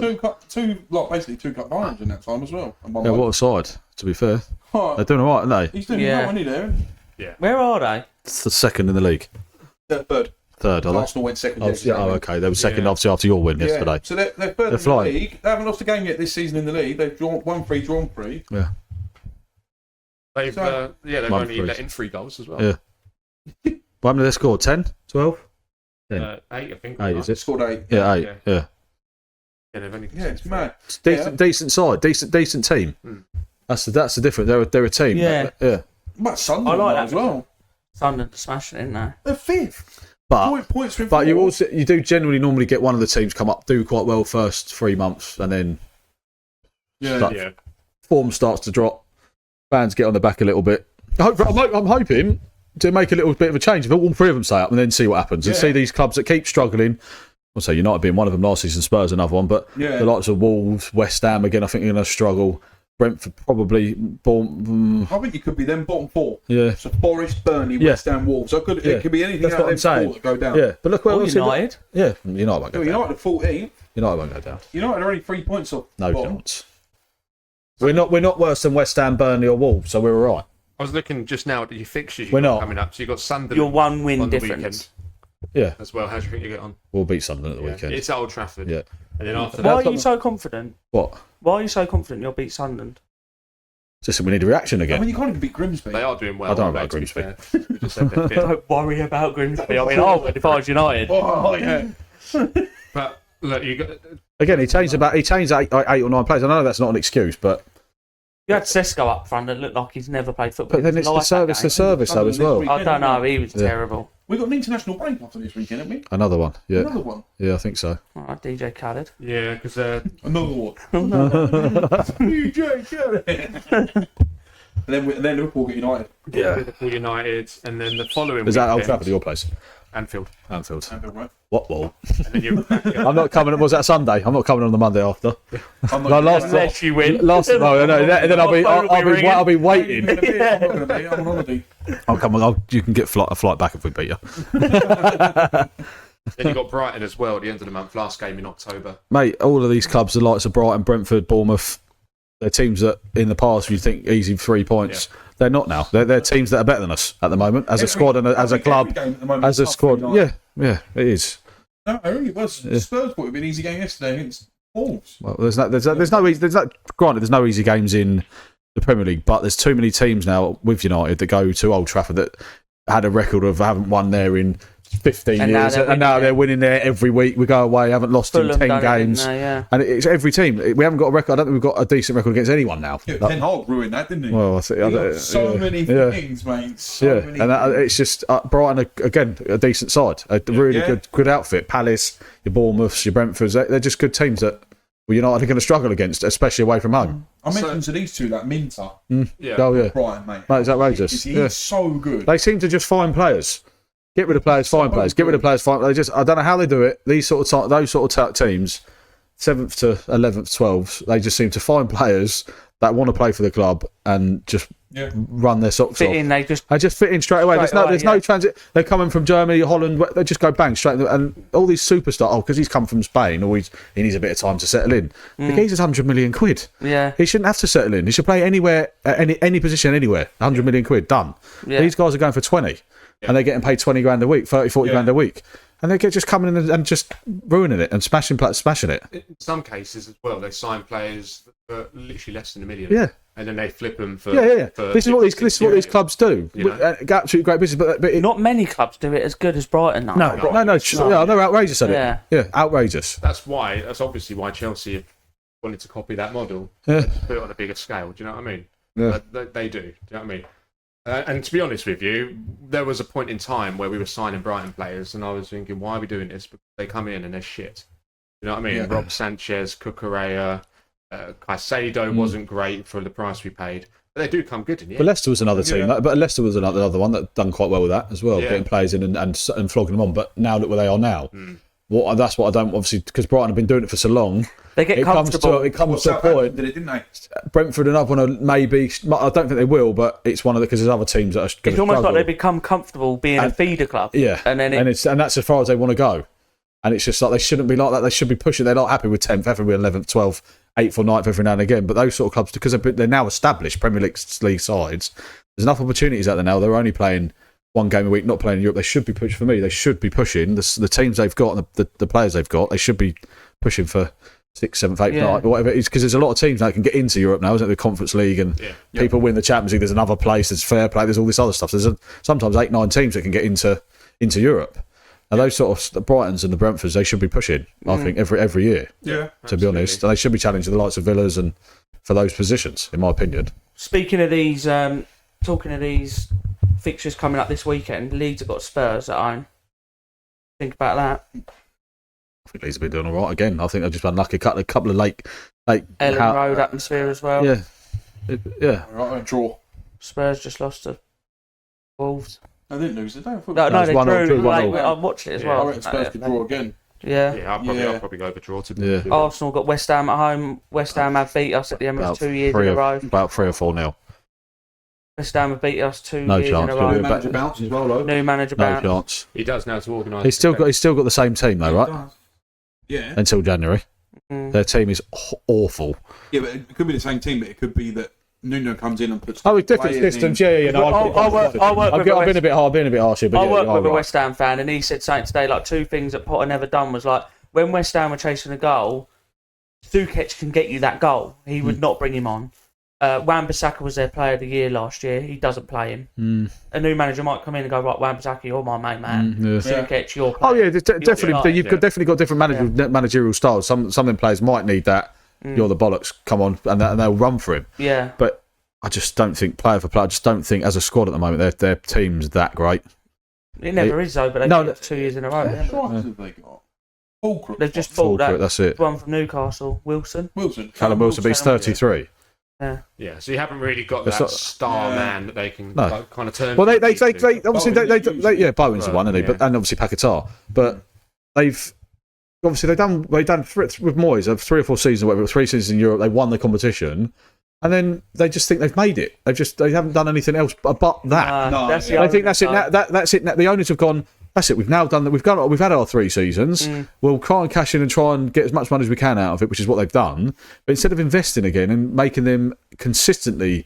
Basically 2 cup finals in that time as well. What side? To be fair, they're doing all right, aren't they? He's doing well, isn't he? There. Yeah. Where are they? It's the second in the league. Third, are they? Arsenal went second. Okay. They were second, obviously, after your win yesterday. So they're third in the league. They haven't lost a game yet this season in the league. They've won 3, drawn 3. Yeah. They've only let in 3 goals as well. Yeah. How many they scored? 10? 12? 8, I think. 8, is it? Scored 8. Yeah, 8. Yeah. It's mad. It's decent side, decent team. That's the difference. They're a team. Yeah. But Sunderland I like that as well. Sunderland smashing, isn't they? They're 5th. But you do generally normally get one of the teams come up, do quite well first 3 months, and then form starts to drop. Fans get on the back a little bit. I'm hoping to make a little bit of a change. If all 3 of them stay up, and then see what happens, and see these clubs that keep struggling. I'll say United being one of them last season, Spurs another one, but the likes of Wolves, West Ham again, I think are going to struggle. Brentford probably. I think it could be them bottom 4. Yeah. So Forest, Burnley, West Ham, Wolves. So it could be anything. That's what I'm saying. That go down. Yeah, but look where United. United won't go down. United are 14. United won't go down. United are only 3 points off. No chance. We're not worse than West Ham, Burnley, or Wolves, so we're all right. I was looking just now at your fixtures coming up. So you've got Sunderland. Your 1 win on difference. The weekend. Yeah. As well. How do you think you get on? We'll beat Sunderland at the weekend. It's at Old Trafford. Yeah. And then after Why are you so confident? What? Why are you so confident you'll beat Sunderland? Just we need a reaction again. I mean, you can't even beat Grimsby. They are doing well. I don't know about Grimsby. We just said they're fit. Don't worry about Grimsby. I mean, I would if I was United. Oh, yeah. But look, you got again. He changed 8 or 9 players. I know that's not an excuse, but You had Sesko up front that looked like he's never played football. but then it's the service though as well. I don't know. He was terrible. We've got an international break after this weekend, haven't we? Another one. Yeah. Another one. Yeah, I think so. All right, DJ Khaled. yeah, because Another one. DJ Khaled. And then Liverpool get United. Liverpool United, and then the following Is that Old weekend, Trafford, your place? Anfield. Anfield. Right? What ball? And then you're back at I'm not coming. Was that Sunday? I'm not coming on the Monday after. I'm No, not last Unless you win. no, then I'll be waiting. I'm on holiday. I'll come. You can get a flight back if we beat you, Then you got Brighton as well at the end of the month. Last game in October. mate. All of these clubs, the likes of Brighton, Brentford, Bournemouth, they're teams that in the past you think easy 3 points. Yeah. They're not now. They're teams that are better than us at the moment as a squad and as a club, as a squad. Yeah, it is. No, I really was. Spurs thought it would be an easy game yesterday against Wolves. Well, there's no easy games in the Premier League, but there's too many teams now with United that go to Old Trafford that had a record of haven't won there in 15 years, and now they're winning there every week. We go away, haven't lost Fulham in 10 games, and it's every team. We haven't got a record. I don't think we've got a decent record against anyone now. Yeah, Ten Hag ruined that, didn't he? Well, I think so many things, mate. So many and it's just Brighton again, a decent side, a really good outfit. Palace, your Bournemouths, your Brentfords, they're just good teams that United are going to struggle against, especially away from home. I mentioned to these two that Minter. Yeah. Oh yeah, Brighton, mate. It's outrageous. He's so good. They seem to just find players. Get rid of players, find players. Get rid of players, find. I don't know how they do it. Those sort of teams, 7th to 11th, 12th, they just seem to find players that want to play for the club and just run their socks off. They just fit in straight away. There's no transit. They're coming from Germany, Holland. They just go bang straight. And all these superstars, because he's come from Spain, or he needs a bit of time to settle in. The geezer's 100 million quid. Yeah, he shouldn't have to settle in. He should play anywhere, any position, anywhere. 100 million quid done. Yeah. These guys are going for 20, and they're getting paid 20 grand a week, 30, 40 grand a week. And they get just coming in and just ruining it and smashing it. In some cases as well, they sign players for literally less than $1 million. Yeah. And then they flip them for... Yeah. This is what these clubs do. You know? Absolutely great business. But not many clubs do it as good as Brighton. No. They're outrageous at it. Yeah, outrageous. That's obviously why Chelsea have wanted to copy that model. Yeah. Put it on a bigger scale. Do you know what I mean? Yeah. They do. Do you know what I mean? And to be honest with you, there was a point in time where we were signing Brighton players, and I was thinking, why are we doing this? Because they come in and they're shit. You know what I mean? Yeah. Rob Sanchez, Cucurella, Caicedo wasn't great for the price we paid. But they do come good in the end. But Leicester was another team. But Leicester was another one that done quite well with that as well, getting players in and flogging them on. But now look where they are now. That's what I don't, obviously, because Brighton have been doing it for so long. They get comfortable. It comes to a point. Did it, didn't they? Brentford and other one maybe. I don't think they will, but it's one of because there's other teams that are going to struggle. It's almost like they become comfortable being a feeder club. Yeah, and that's as far as they want to go. And it's just like they shouldn't be like that. They should be pushing. They're not happy with 10th, happy with 11th, 12th, 8th or 9th every now and again. But those sort of clubs, because they're now established Premier League sides, there's enough opportunities out there now. They're only playing one game a week, not playing in Europe. They should be pushing for me. They should be pushing the teams they've got and the players they've got. They should be pushing for 6th, 7th, 8th, 9th, whatever it is, because there's a lot of teams now that can get into Europe now, isn't it? The Conference League and people win the Champions League. There's another place. There's fair play. There's all this other stuff. There's sometimes 8, 9 teams that can get into Europe. Now those sort of the Brightons and the Brentfords, they should be pushing. I think every year. Yeah, to be honest, they should be challenging the likes of Villas and for those positions, in my opinion. Speaking of these, talking of these fixtures coming up this weekend, Leeds have got Spurs at home. Think about that. I think Leeds have been doing all right again. I think they've just been unlucky. A couple of late Ellen Road atmosphere as well. Yeah. Right, draw. Spurs just lost to Wolves. They didn't lose, did they? No, they drew. I watched it as well. I reckon Spurs could draw again. Yeah, I'll probably go for draw to Arsenal got West Ham at home. West Ham have beat us at the Emirates 2 years in a row. About 3 or 4-0. West Ham have beat us 2 years in a row. New manager bounce as well, though. New manager bounce. No chance. He does now to organise. He's still got the same team though, right? Yeah. Until January. Their team is awful. Yeah, but it could be the same team, but it could be that Nuno comes in and puts. Different systems. Yeah. No, I've been a bit harsh here, but I work with a West Ham fan, and he said something today. Like 2 things that Potter never done was like when West Ham were chasing a goal, Sukic can get you that goal. He would not bring him on. Wan-Bissaka was their player of the year last year. He doesn't play him. A new manager might come in and go, right, Wan-Bissaka, you're my main man. Sukic, you're player. Oh yeah, definitely. You've definitely got different managerial styles. Some of them players might need that. You're the bollocks. Come on, and they'll run for him. Yeah, but I just don't think player for player. I just don't think as a squad at the moment their team's that great. It never is though. But they've done it 2 years in a row. Have they got? They've just bought that. That's it. One from Newcastle, Wilson. Callum Wilson, but he's 33. Yeah, so you haven't really got that star man that they can kind of turn. Well, they obviously they Bowen's the one, isn't he? But and obviously Paquetá, but they've done with Moyes of 3 or 4 seasons, or whatever, 3 seasons in Europe. They won the competition, and then they just think they've made it. They haven't done anything else but that. I think that's it. That's it. The owners have gone. That's it. We've now done that. We've had our 3 seasons. We'll try and cash in and try and get as much money as we can out of it, which is what they've done. But instead of investing again and making them consistently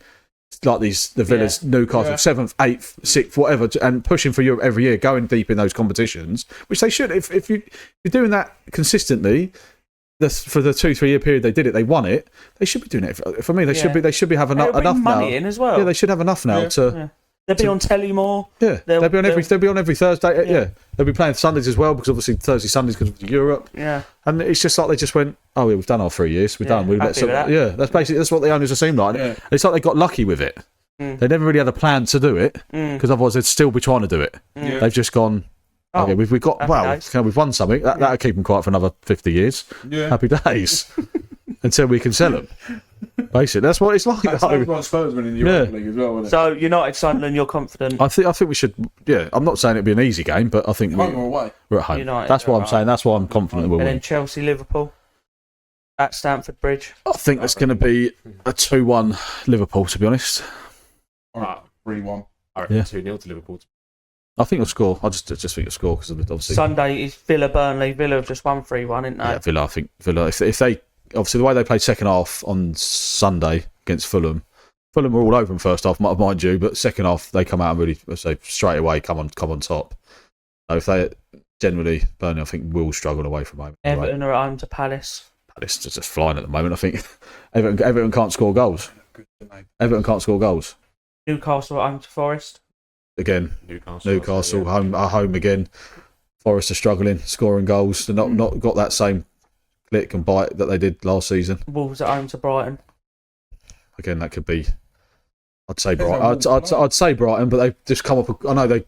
like the Villas, Newcastle, 7th, 8th, 6th, whatever, and pushing for Europe every year, going deep in those competitions, which they should. If you're doing that consistently, for the 2-3 year period they did it, they won it. They should be doing it. For me, they should be having enough money now. In as well. Yeah, they should have enough now to. They'll be on telly more. Yeah, they'll be on every Thursday. Yeah, they'll be playing Sundays as well because obviously Thursday, Sundays because of Europe. Yeah, and it's just like they just went, oh, yeah, we've done our 3 years. We're done. That's what the owners seem like. Yeah. It's like they got lucky with it. They never really had a plan to do it because otherwise they'd still be trying to do it. They've just gone. Okay, we've won something. That'll keep them quiet for another 50 years. Yeah. Happy days until we can sell them. Basically, that's what it's like. That's like Spurs winning the Europa League as well, isn't it? So United, Sunderland, you're confident? I think we should. Yeah, I'm not saying it'd be an easy game, but I think home or away. We're at home. United, that's what I'm saying. That's why I'm confident we'll win. And then Chelsea, Liverpool at Stamford Bridge. I think that's going to be a 2-1 Liverpool. To be honest, Right. 3-1. I reckon Yeah. 2-0 to Liverpool. I think you'll score. I just think you'll score because obviously Sunday is Villa-Burnley. Villa have just won 3-1, didn't they? yeah, Villa. I think Villa. If they obviously the way they played second half on Sunday against Fulham, Fulham were all over them first half, mind you, but second half they come out and really straight away come on top. So if they generally Burnley, I think will struggle away from home. Everton are at home to Palace. Palace are just flying at the moment. I think Everton can't score goals. Everton can't score goals. Newcastle at home to Forest. Again, Newcastle home again. Forest are struggling, scoring goals. They're not got that same click and bite that they did last season. Wolves at home to Brighton. Again, that could be. I'd say Brighton. I'd say Brighton, but they just come up. I know they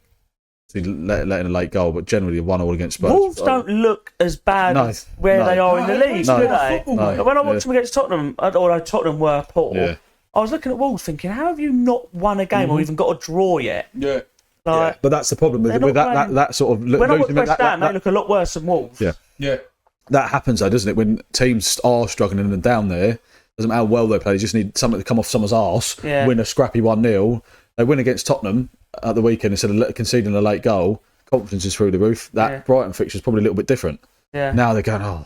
let in a late goal, but generally 1-1 against Spurs. Wolves don't look as bad as where they are in the league, do they? No. When I watched them against Tottenham, although Tottenham were poor, Yeah. I was looking at Wolves thinking, how have you not won a game or even got a draw yet? Yeah. Like, But that's the problem with that sort of. when I watch losing West Ham, they look a lot worse than Wolves. Yeah. Yeah. That happens though, doesn't it? When teams are struggling and they're down there, doesn't matter how well they play, they just need something to come off someone's arse, win a scrappy 1-0. They win against Tottenham at the weekend instead of conceding a late goal. Confidence is through the roof. That Brighton fixture is probably a little bit different. Yeah. Now they're going,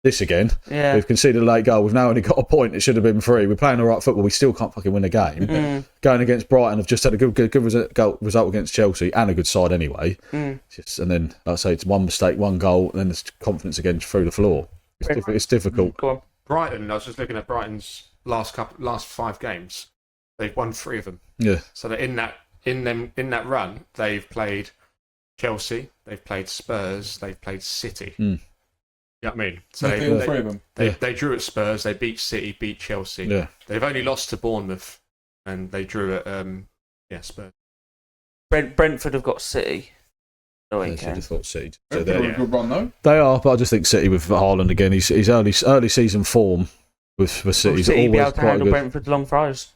this again. Yeah. We've conceded a late goal. We've now only got a point. It should have been 3. We're playing all right football. We still can't fucking win a game. Going against Brighton, have just had a good result against Chelsea and a good side anyway. And then, like I say, it's one mistake, one goal, and then there's confidence again through the floor. It's difficult. Go on. Brighton, I was just looking at Brighton's last 5 games. They've won 3 of them. Yeah. So that in that run, they've played Chelsea, they've played Spurs, they've played City. You know what I mean? So All 3 of them. They drew at Spurs, they beat City, beat Chelsea. Yeah. They've only lost to Bournemouth, and they drew at Spurs. Brentford have got City. The I should weekend. have thought City. So So they're they're- a good run, though. They are, but I just think City with Haaland again. His early season form with City is City be always able to quite handle good. Brentford's long throws.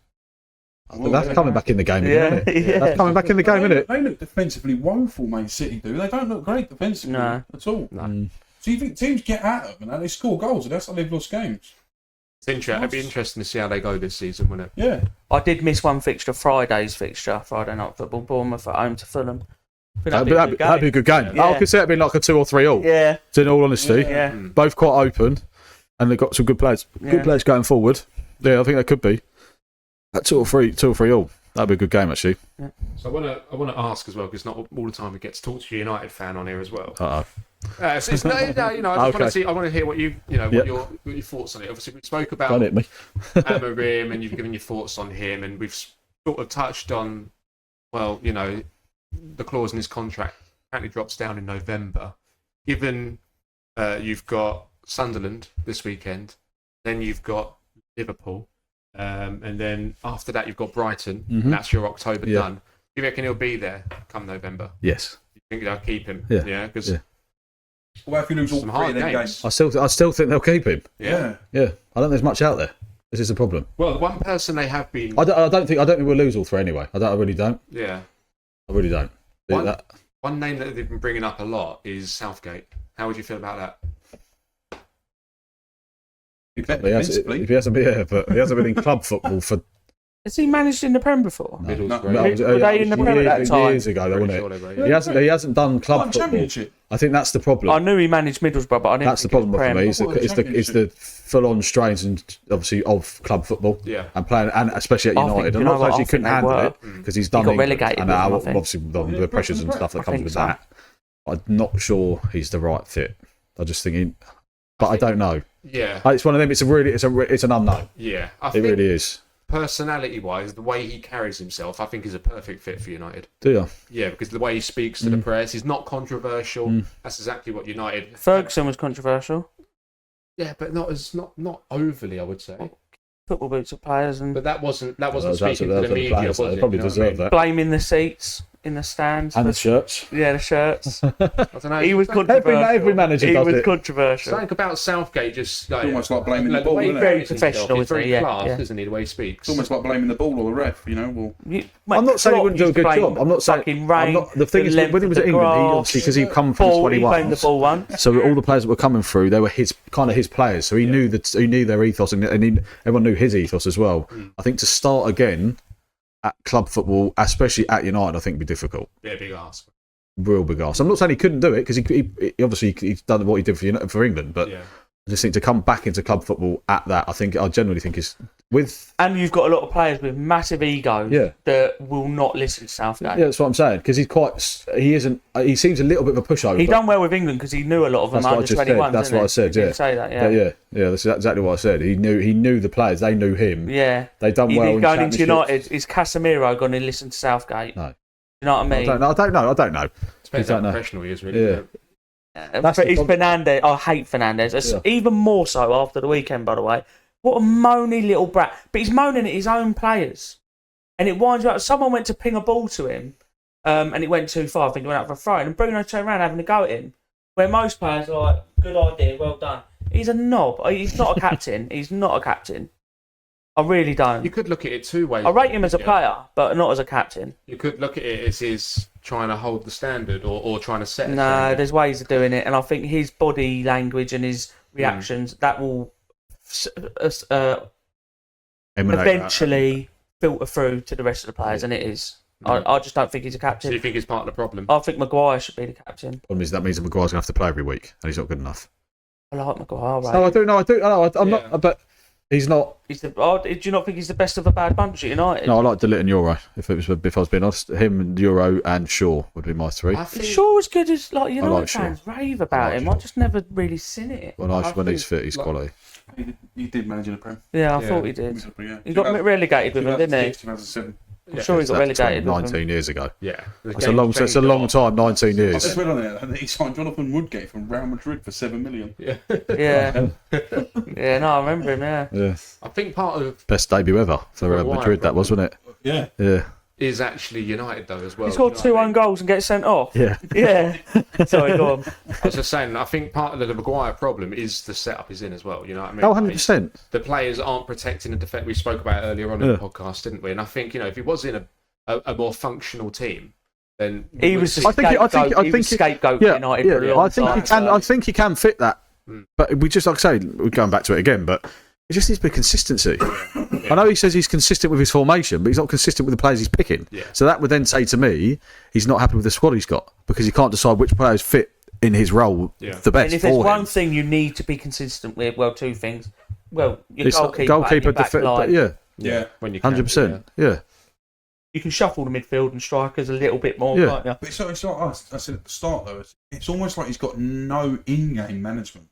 But that's coming back in the game, isn't it? Yeah. That's coming back in the game, isn't it? They look defensively woeful, Man City do. They don't look great defensively at all. No. So you think teams get at them and they score goals, and that's how they've lost games. It'd be interesting to see how they go this season, wouldn't it? Yeah. I did miss one fixture, Friday night football, Bournemouth at home to Fulham. That'd be a good game. Yeah. I could see it being like a 2 or 3 all. Yeah. In all honesty, Yeah. both quite open, and they've got some good players. Good Yeah. players going forward. Yeah, I think they could be at 2 or 3 all. That'd be a good game actually. So I want to ask as well, because not all the time we get to talk to a United fan on here as well. Uh-oh. So it's, no, I just want to see. I want to hear what what your thoughts on it. Obviously, we spoke about Don't hit me. Amorim, and you've given your thoughts on him, and we've sort of touched on, the clause in his contract apparently drops down in November. Given you've got Sunderland this weekend, then you've got Liverpool, and then after that you've got Brighton. And that's your October done. Do you reckon he'll be there come November? Yes. You think they'll keep him? Yeah. Because Well, if you lose all Some 3 hard of them games. games. I still think they'll keep him. yeah. Yeah. I don't think there's much out there. This is the problem. Well, one person they have been. I don't think we'll lose all 3 anyway. I really don't. Yeah. I really don't. One name that they've been bringing up a lot is Southgate. How would you feel about that? Be better He hasn't been in club football for Has he managed in the Prem before? Middlesbrough. No, Were they in the Prem at that time? years ago, though, Pretty wasn't sure it? they were, He hasn't done club Like football. Championship. I think that's the problem. I knew he managed Middlesbrough, but I didn't That's the think it was problem for Prem. me. Is the full-on strains and obviously of club football. Yeah. And playing, and especially at I think, United. you I'm know not what, saying I he couldn't think they handle were. it because he's done got England, relegated and with them, I now think. obviously the pressures and stuff that I comes think with so. that. I'm not sure he's the right fit. I just think, but I don't know. Yeah. It's one of them. It's an unknown. Yeah. I It think really is. personality-wise, the way he carries himself, I think is a perfect fit for United. Do you? Yeah, because the way he speaks to the press, he's not controversial. That's exactly what United. Ferguson was controversial. Yeah, but not overly, I would say. Football boots of players and But that wasn't That speaking to the media, players, was they it? probably You know what I deserve mean? that. blaming the seats in the stands. And the shirts. Yeah, the shirts. I don't know. He was controversial. Every manager he does was it. controversial. Something about Southgate just like Almost like blaming the the ball, way he isn't it? carries Very himself, professional, he's very isn't he? Yeah, classed, yeah. isn't he? The way he speaks. It's almost like blaming the ball or the ref, you know. Well, I'm not saying he wouldn't do a good job. I'm not saying. Fucking rain, The thing is, when he was at England, he obviously because he come from ball, he 21. blamed the ball once. So all the players that were coming through, they were his players. So he knew that he knew their ethos, and everyone knew his ethos as well. I think to start again, at club football, especially at United, I think would be difficult. Yeah, big ask. Real big ask. I'm not saying he couldn't do it because he obviously he's done what he did for England, but I just think to come back into club football at that, I generally think is with. And you've got a lot of players with massive egos that will not listen to Southgate. Yeah, that's what I'm saying because he seems a little bit of a pushover. He done well with England because he knew a lot of them under 21. That's what I said. Yeah, say that. Yeah, that's exactly what I said. He knew the players. They knew him. Yeah, they done well. Going into United, is Casemiro going to listen to Southgate? No. You know what I mean? I don't know. Depends how professional he is, really. Yeah. It's Fernandes. I hate Fernandes. Even more so after the weekend, by the way. What a moany little brat. But he's moaning at his own players. And it winds you up. Someone went to ping a ball to him, and it went too far. I think it went out for a throw. And Bruno turned around having a go at him. Where most players are like, good idea, well done. He's a knob. He's not a captain. He's not a captain. I really don't. You could look at it two ways. I rate him as a player, but not as a captain. You could look at it as his trying to hold the standard or trying to set. No, there's ways of doing it, and I think his body language and his reactions that will eventually filter through to the rest of the players, and it is. I just don't think he's a captain. So you think he's part of the problem? I think Maguire should be the captain. Problem is that means that Maguire's going to have to play every week, and he's not good enough. I like Maguire. Right? No, I do. No, I'm not. But he's not. Do you not think he's the best of a bad bunch at United? No, I like DeLitt and Euro. If I was being honest, him, Euro, and Shaw would be my three. I think Shaw as good as United fans rave about him. Shaw. I just never really seen it. When he's fit, he's quality. He did manage in the Prem. Yeah, I thought he did. He got relegated with him, didn't he? 2007. I'm sure he got relegated 19 years ago. Yeah. It's a long time, 19 years. I just read on it that he signed Jonathan Woodgate from Real Madrid for $7 million. Yeah. Yeah, no, I remember him, yeah. I think part of... Best debut ever for Real Madrid, that was, wasn't it? Yeah. Is actually United, though, as well. He scored 2 own goals and gets sent off. Yeah. Yeah. Sorry, go on. I was just saying, I think part of the Maguire problem is the setup he's in as well, you know what I mean? Oh, 100%. The players aren't protecting the defence. We spoke about it earlier on in the podcast, didn't we? And I think, if he was in a more functional team, then... He was the scapegoat for United for a long time. I think he can fit that. But we just, like I say, we're going back to it again, but it just needs to be consistency. I know he says he's consistent with his formation, but he's not consistent with the players he's picking. Yeah. So that would then say to me, he's not happy with the squad he's got because he can't decide which players fit in his role the best. And if there's one thing you need to be consistent with, well, 2 things. Well, your goalkeeper, yeah, when you can, 100%. Yeah. You can shuffle the midfield and strikers a little bit more, can't you? But it's like I said at the start, though. It's almost like he's got no in-game management.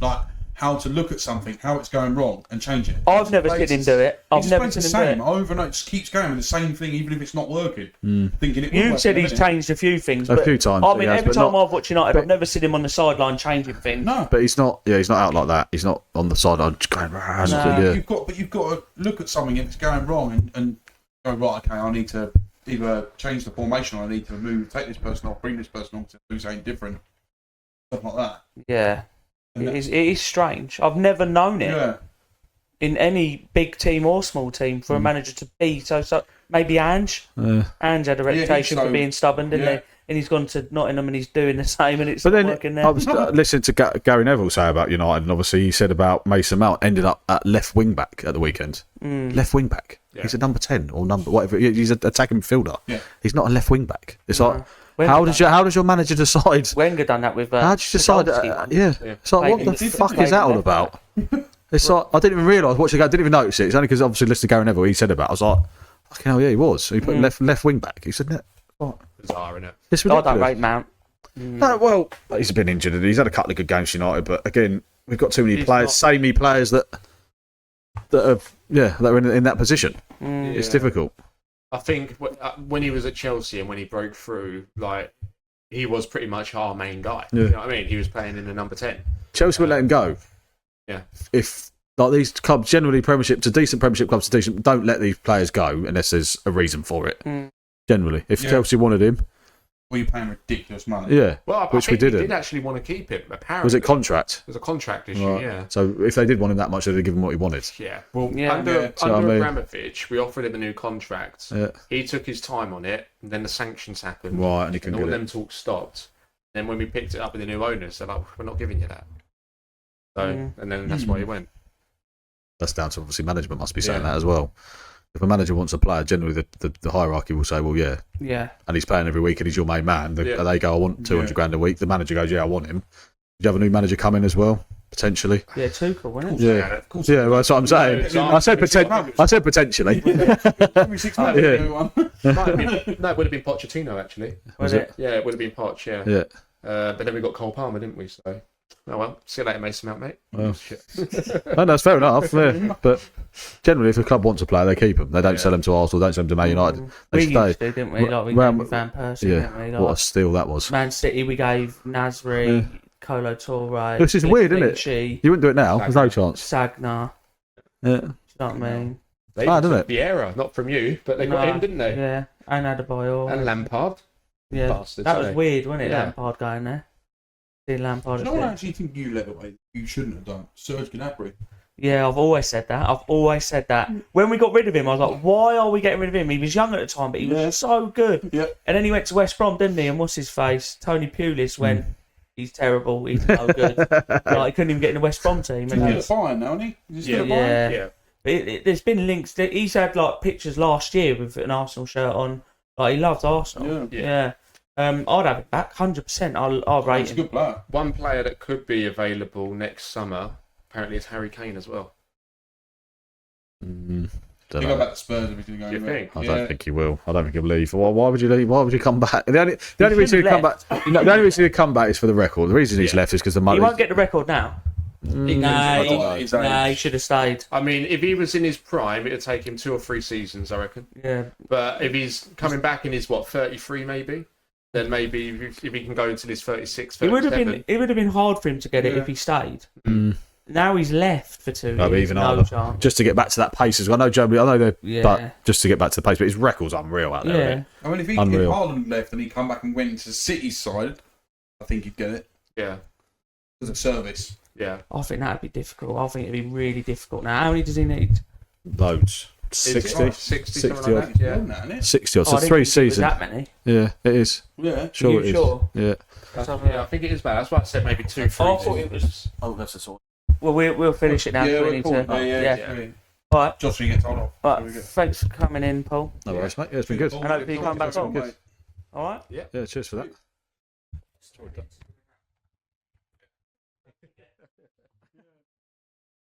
Like how to look at something, how it's going wrong, and change it. I've never seen him do it. I've never seen him do it. Over and over, just keeps going with the same thing, even if it's not working. Thinking it. You said he's changed a few things. A few times. I mean, every time I've watched United, I've never seen him on the sideline changing things. No, but he's not. Yeah, he's not out like that. He's not on the sideline just going. You've got to look at something if it's going wrong and go right. Okay, I need to either change the formation or I need to take this person off, bring this person on to do something different, stuff like that. Yeah. It is strange. I've never known it in any big team or small team for a manager to be so. Maybe Ange. Ange had a reputation for being stubborn, didn't he? And he's gone to Nottingham and he's doing the same, and it's not working there. I was listening to Gary Neville say about United, and obviously he said about Mason Mount ended up at left wing back at the weekend. Left wing back. Yeah. He's a number 10 or number whatever. He's an attacking midfielder. Yeah. He's not a left wing back. It's like. How does your manager decide? Wenger done that with. How do you decide? It's like what the fuck is that all about? It's like I didn't even realise watching. I didn't even notice it. It's only because obviously listening to Gary Neville, he said about it. I was like, fucking hell, yeah, he was. He put left wing back. He said, what? Bizarre, isn't it? It's ridiculous. I don't rate Mount. No, well, he's been injured and he's had a couple of good games for United, but again, we've got too many samey players that are in that position. It's difficult. I think when he was at Chelsea and when he broke through, like, he was pretty much our main guy. Yeah. You know what I mean? He was playing in the number 10. Chelsea would let him go. Yeah. If like these clubs, generally decent Premiership clubs, don't let these players go unless there's a reason for it. Generally, if Chelsea wanted him, well, you're paying ridiculous money. Yeah, well, which we didn't. Did actually want to keep him. Apparently, was it contract? It was a contract issue. Right. Yeah. So if they did want him that much, they'd give him what he wanted. Yeah. Well, under Abramovich, we offered him a new contract. Yeah. He took his time on it, and then the sanctions happened. Right, and he couldn't all get them talks stopped. Then when we picked it up with the new owners, they're like, "We're not giving you that." So, and then that's why he went. That's down to obviously management. Must be saying that as well. if a manager wants a player, generally the hierarchy will say, well, yeah, and he's playing every week and he's your main man. They go, I want 200 grand a week. The manager goes, yeah, I want him. Did you have a new manager come in as well, potentially? Yeah, Tuchel, wasn't it? Yeah, well, that's what I'm saying. I said potentially. Every 6 months, Yeah. No, it would have been Pochettino actually. Was it? Yeah, it would have been Poch. Yeah. Yeah. But then we got Cole Palmer, didn't we? So, oh well. See you later, Mason Mount, mate. Well, no, that's fair enough. Yeah. But generally, if a club wants a player, they keep them. They don't sell them to Arsenal. Don't sell them to Man United. They We stay. used to, didn't we? Like we gave Van Persie, didn't we? Like, what a steal that was. Man City, we gave Nasri, Kolo Touré. This is weird, isn't it? You wouldn't do it now. There's no chance. Sagna. Yeah. Do you know what I mean? They didn't it? Vieira, not from you, but they got him, didn't they? Yeah, and Adebayor. And Lampard. Yeah, Bastards, that was eh? weird, wasn't it? Yeah. Lampard going there. See Lampard. Do you know what I actually think you let away? You shouldn't have done Serge Gnabry. Yeah, I've always said that. When we got rid of him, I was like, why are we getting rid of him? He was young at the time, but he was so good. Yeah. And then he went to West Brom, didn't he? And what's his face? Tony Pulis went, he's terrible, he's no good. Like, he couldn't even get in the West Brom team. He's still fine now, isn't he? Is he still fine? Yeah. There's been links. He's had like pictures last year with an Arsenal shirt on. Like, he loved Arsenal. Yeah. I'd have it back, 100%. I'll rate He's a him. good player. One player that could be available next summer, apparently, is Harry Kane as well. If you go back to Spurs, if he's going to go Do you anywhere. think? I don't think he will. I don't think he'll leave. Why would you leave? Why would you come back? The only reason he'd come back. The only reason he'd come back is for the record. The reason he's left is because the money. He won't get the record now. Nah, he should have stayed. I mean, if he was in his prime, it would take him 2 or 3 seasons, I reckon. Yeah. But if he's coming back in his 33 maybe, then maybe if he can go until his 36, 37. It would have been hard for him to get it if he stayed. Now he's left for 2 years. Even harder. Chance. Just to get back to that pace as well. I know they're, but just to get back to the pace. But his record's unreal out there. Yeah. I mean, if Haaland left and he come back and went into City's side, I think he'd get it. Yeah. As a service. Yeah. I think that'd be difficult. I think it'd be really difficult. Now, how many does he need? Loads. 60, 60 something like that. Yeah. 60 odd. So 3 seasons. That many? Yeah, it is. Yeah. Sure, it is. Sure? Yeah. Yeah, I think it is bad. That's why I said maybe 2, 3. I thought it was. Oh, that's a sort. Well, we'll finish it now. Yeah, We we're need cool. to. Yeah. All right. Josh, you get told off. All right. Thanks for coming in, Paul. No worries, mate. Yeah, it's been good. And hopefully you come back on. All right. Yeah, cheers for that.